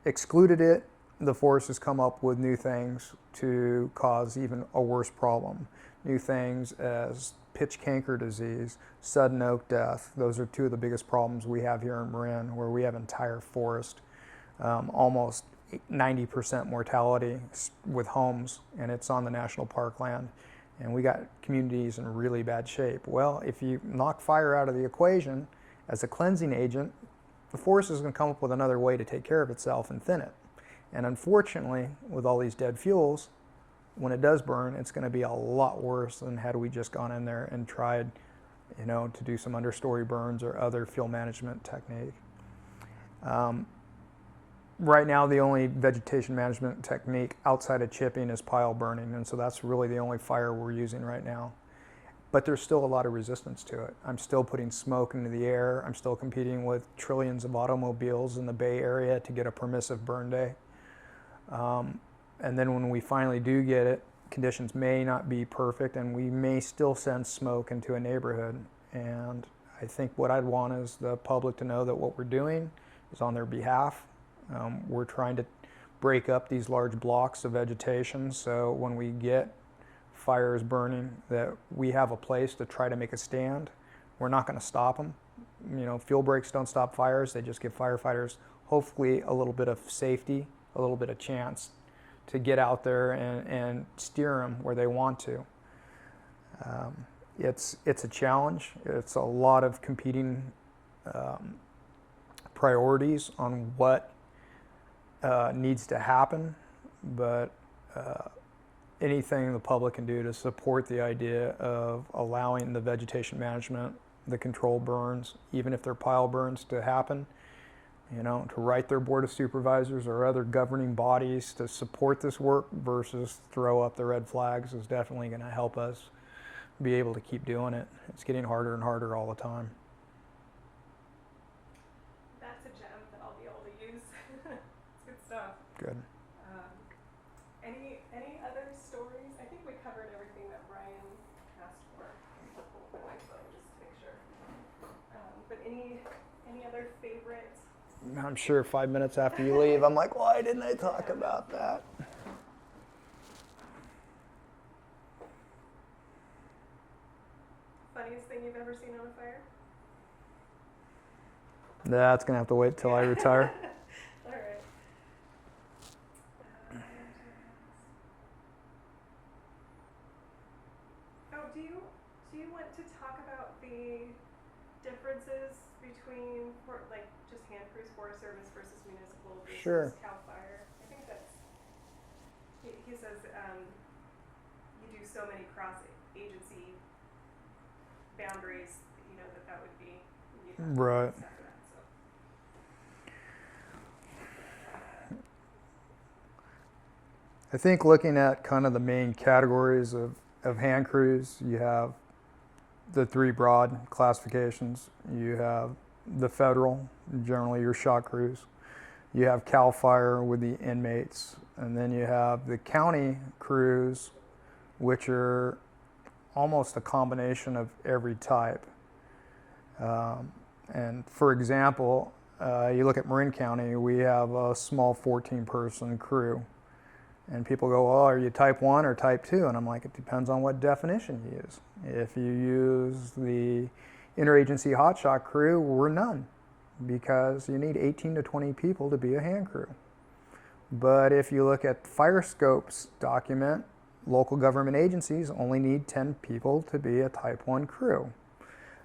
excluded it, the force has come up with new things to cause even a worse problem. New things as pitch canker disease, sudden oak death. Those are 2 of the biggest problems we have here in Marin, where we have entire forest, almost 90% mortality with homes, and it's on the national park land. and we got communities in really bad shape. Well, if you knock fire out of the equation as a cleansing agent, the forest is going to come up with another way to take care of itself and thin it. And unfortunately, with all these dead fuels, when it does burn, it's going to be a lot worse than had we just gone in there and tried, to do some understory burns or other fuel management technique. Right now, the only vegetation management technique outside of chipping is pile burning, and so that's really the only fire we're using right now. But there's still a lot of resistance to it. I'm still putting smoke into the air. I'm still competing with trillions of automobiles in the Bay Area to get a permissive burn day. And then when we finally do get it, conditions may not be perfect, and we may still send smoke into a neighborhood. And I think what I'd want is the public to know that what we're doing is on their behalf. We're trying to break up these large blocks of vegetation, so when we get fires burning, that we have a place to try to make a stand. We're not going to stop them. Fuel breaks don't stop fires. They just give firefighters hopefully a little bit of safety, a little bit of chance to get out there and steer them where they want to. It's a challenge. It's a lot of competing priorities on what needs to happen, but anything the public can do to support the idea of allowing the vegetation management, the control burns, even if they're pile burns, to happen, to write their board of supervisors or other governing bodies to support this work versus throw up the red flags is definitely going to help us be able to keep doing it. It's getting harder and harder all the time. That's a gem that I'll be able to use. It's good stuff. Good. Any other stories? I think we covered everything that Ryan asked for. I'll pull up my phone just to make sure. But any other favorites? I'm sure 5 minutes after you leave, I'm like, why didn't I talk about that? Funniest thing you've ever seen on a fire? That's going to have to wait till I retire. All right. Do you want to talk about the differences between just hand crews, Forest Service versus municipal versus Sure. CAL FIRE? I think that's he says you do so many cross agency boundaries, that would be Right. So. I think looking at kind of the main categories of hand crews, you have the three broad classifications. You have the federal, generally your shot crews. You have CAL FIRE with the inmates, and then you have the county crews, which are almost a combination of every type. And for example, you look at Marin County, we have a small 14-person crew. And people go, well, are you type 1 or type 2? And I'm like, it depends on what definition you use. If you use the interagency hotshot crew, we're none, because you need 18 to 20 people to be a hand crew. But if you look at Fire Scope's document, local government agencies only need 10 people to be a type 1 crew.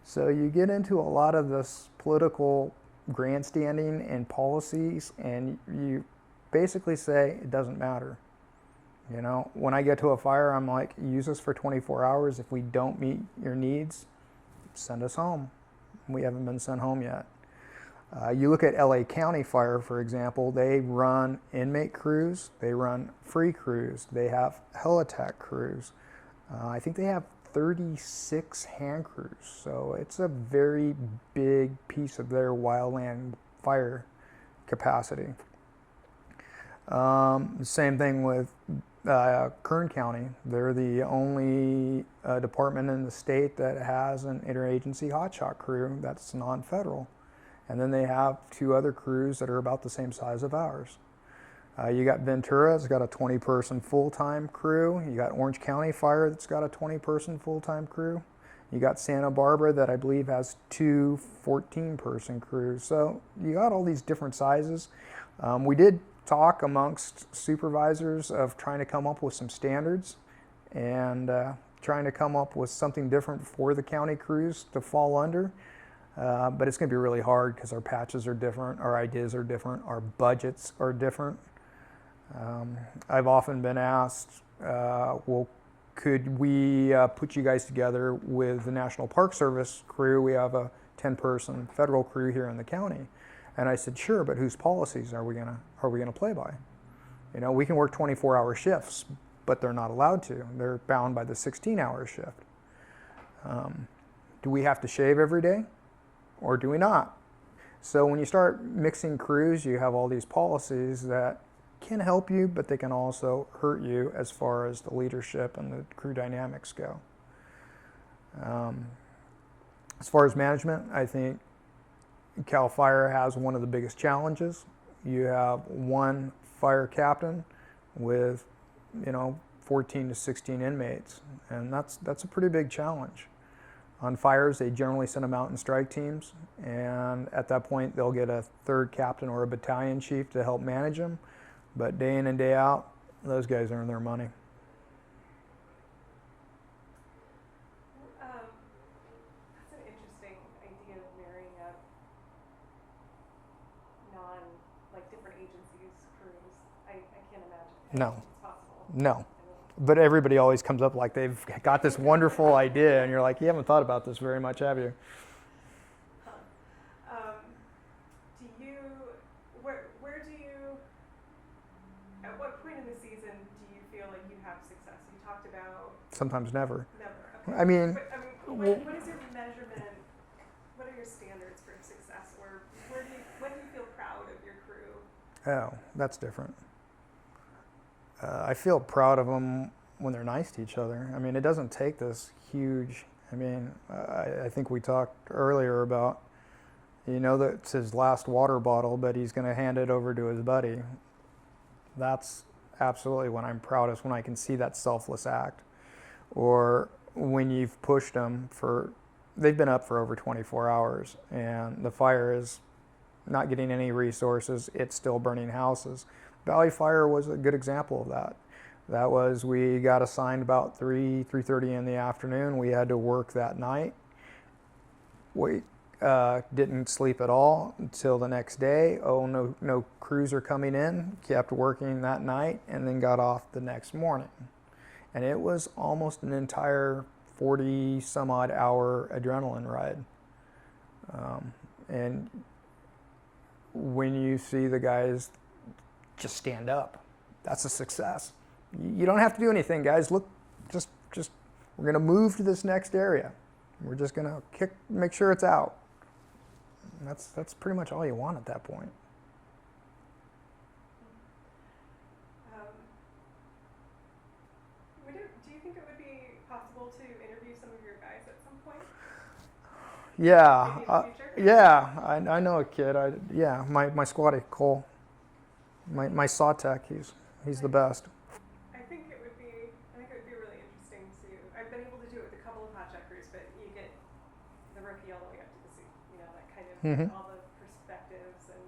So you get into a lot of this political grandstanding and policies, and you basically say it doesn't matter. When I get to a fire, I'm like, use us for 24 hours. If we don't meet your needs, send us home. We haven't been sent home yet. You look at LA County Fire, for example, they run inmate crews, they run free crews, they have helitack crews. I think they have 36 hand crews, so it's a very big piece of their wildland fire capacity. Same thing with Kern County. They're the only department in the state that has an interagency hotshot crew that's non-federal. And then they have two other crews that are about the same size of ours. You got Ventura, it's got a 20-person full-time crew. You got Orange County Fire, that's got a 20-person full-time crew. You got Santa Barbara, that I believe has two 14-person crews. So you got all these different sizes. We did talk amongst supervisors of trying to come up with some standards, and trying to come up with something different for the county crews to fall under. But it's going to be really hard because our patches are different, our ideas are different, our budgets are different. I've often been asked, well, could we put you guys together with the National Park Service crew? We have a 10-person federal crew here in the county. And I said, sure, but whose policies are we gonna play by? You know, we can work 24-hour shifts, but they're not allowed to. They're bound by the 16-hour shift. Do we have to shave every day, or do we not? So when you start mixing crews, you have all these policies that can help you, but they can also hurt you as far as the leadership and the crew dynamics go. As far as management, I think Cal Fire has one of the biggest challenges. You have one fire captain with, 14 to 16 inmates, and that's a pretty big challenge. On fires, they generally send them out in strike teams, and at that point, they'll get a third captain or a battalion chief to help manage them. But day in and day out, those guys earn their money. That's an interesting idea of marrying up different agencies, crews. I can't imagine No. it's possible. No. But everybody always comes up like they've got this wonderful idea, and you're like, you haven't thought about this very much, have you? At what point in the season do you feel like you have success? You talked about Sometimes never. never. Okay. I mean, what is your measurement? What are your standards for success? Or when do you feel proud of your crew? Oh, that's different. I feel proud of them when they're nice to each other. I mean, it doesn't take this huge. I think we talked earlier about, that's his last water bottle, but he's going to hand it over to his buddy. That's absolutely when I'm proudest, when I can see that selfless act. Or when you've pushed them they've been up for over 24 hours and the fire is not getting any resources, it's still burning houses. Valley Fire was a good example of that. That was, we got assigned about 3:30 in the afternoon. We had to work that night. We didn't sleep at all until the next day. Oh, no crews are coming in. Kept working that night and then got off the next morning. And it was almost an entire 40 some odd hour adrenaline ride. And when you see the guys just stand up, that's a success. You don't have to do anything, guys. Look, just we're going to move to this next area. We're just going to make sure it's out. And that's pretty much all you want at that point. Do you think it would be possible to interview some of your guys at some point? Yeah, Maybe in the future? yeah. I know a kid. My squatty Cole, my saw tech. He's the best. I think it would be really interesting to. I've been able to do it with a couple of hot checkers, but you get the rookie all the way up to the seat. That kind of all the perspectives, and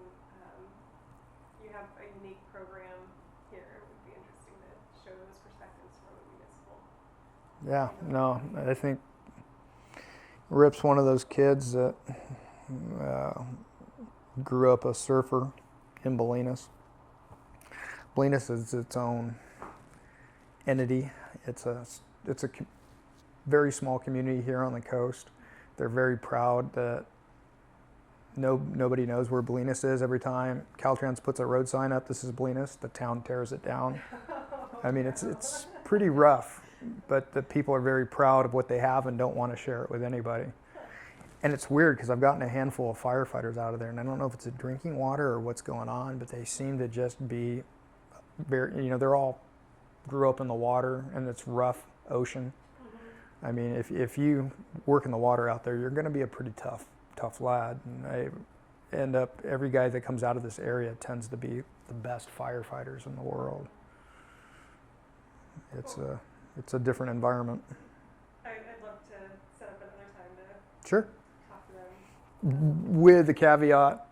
you have a unique program here. It would be interesting to show those perspectives from a municipal. Yeah, no, I think Rip's one of those kids that grew up a surfer in Bolinas. Bolinas is its own entity. It's a very small community here on the coast. They're very proud that nobody knows where Bolinas is. Every time Caltrans puts a road sign up, this is Bolinas, the town tears it down. I mean, it's pretty rough, but the people are very proud of what they have and don't want to share it with anybody. And it's weird because I've gotten a handful of firefighters out of there, and I don't know if it's a drinking water or what's going on, but they seem to just be very, they're all grew up in the water, and it's rough ocean. Mm-hmm. I mean, if you work in the water out there, you're going to be a pretty tough lad. And every guy that comes out of this area tends to be the best firefighters in the world. It's a different environment. I'd love to set up another time to Sure. talk to them. With the caveat,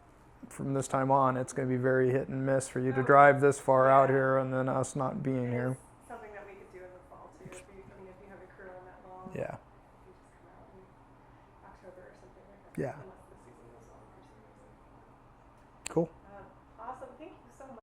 from this time on, it's going to be very hit and miss for you to drive this far out here and then us not being here. Something that we could do in the fall too. If you have a crew on that Yeah. You just come out in October or something like that. Yeah.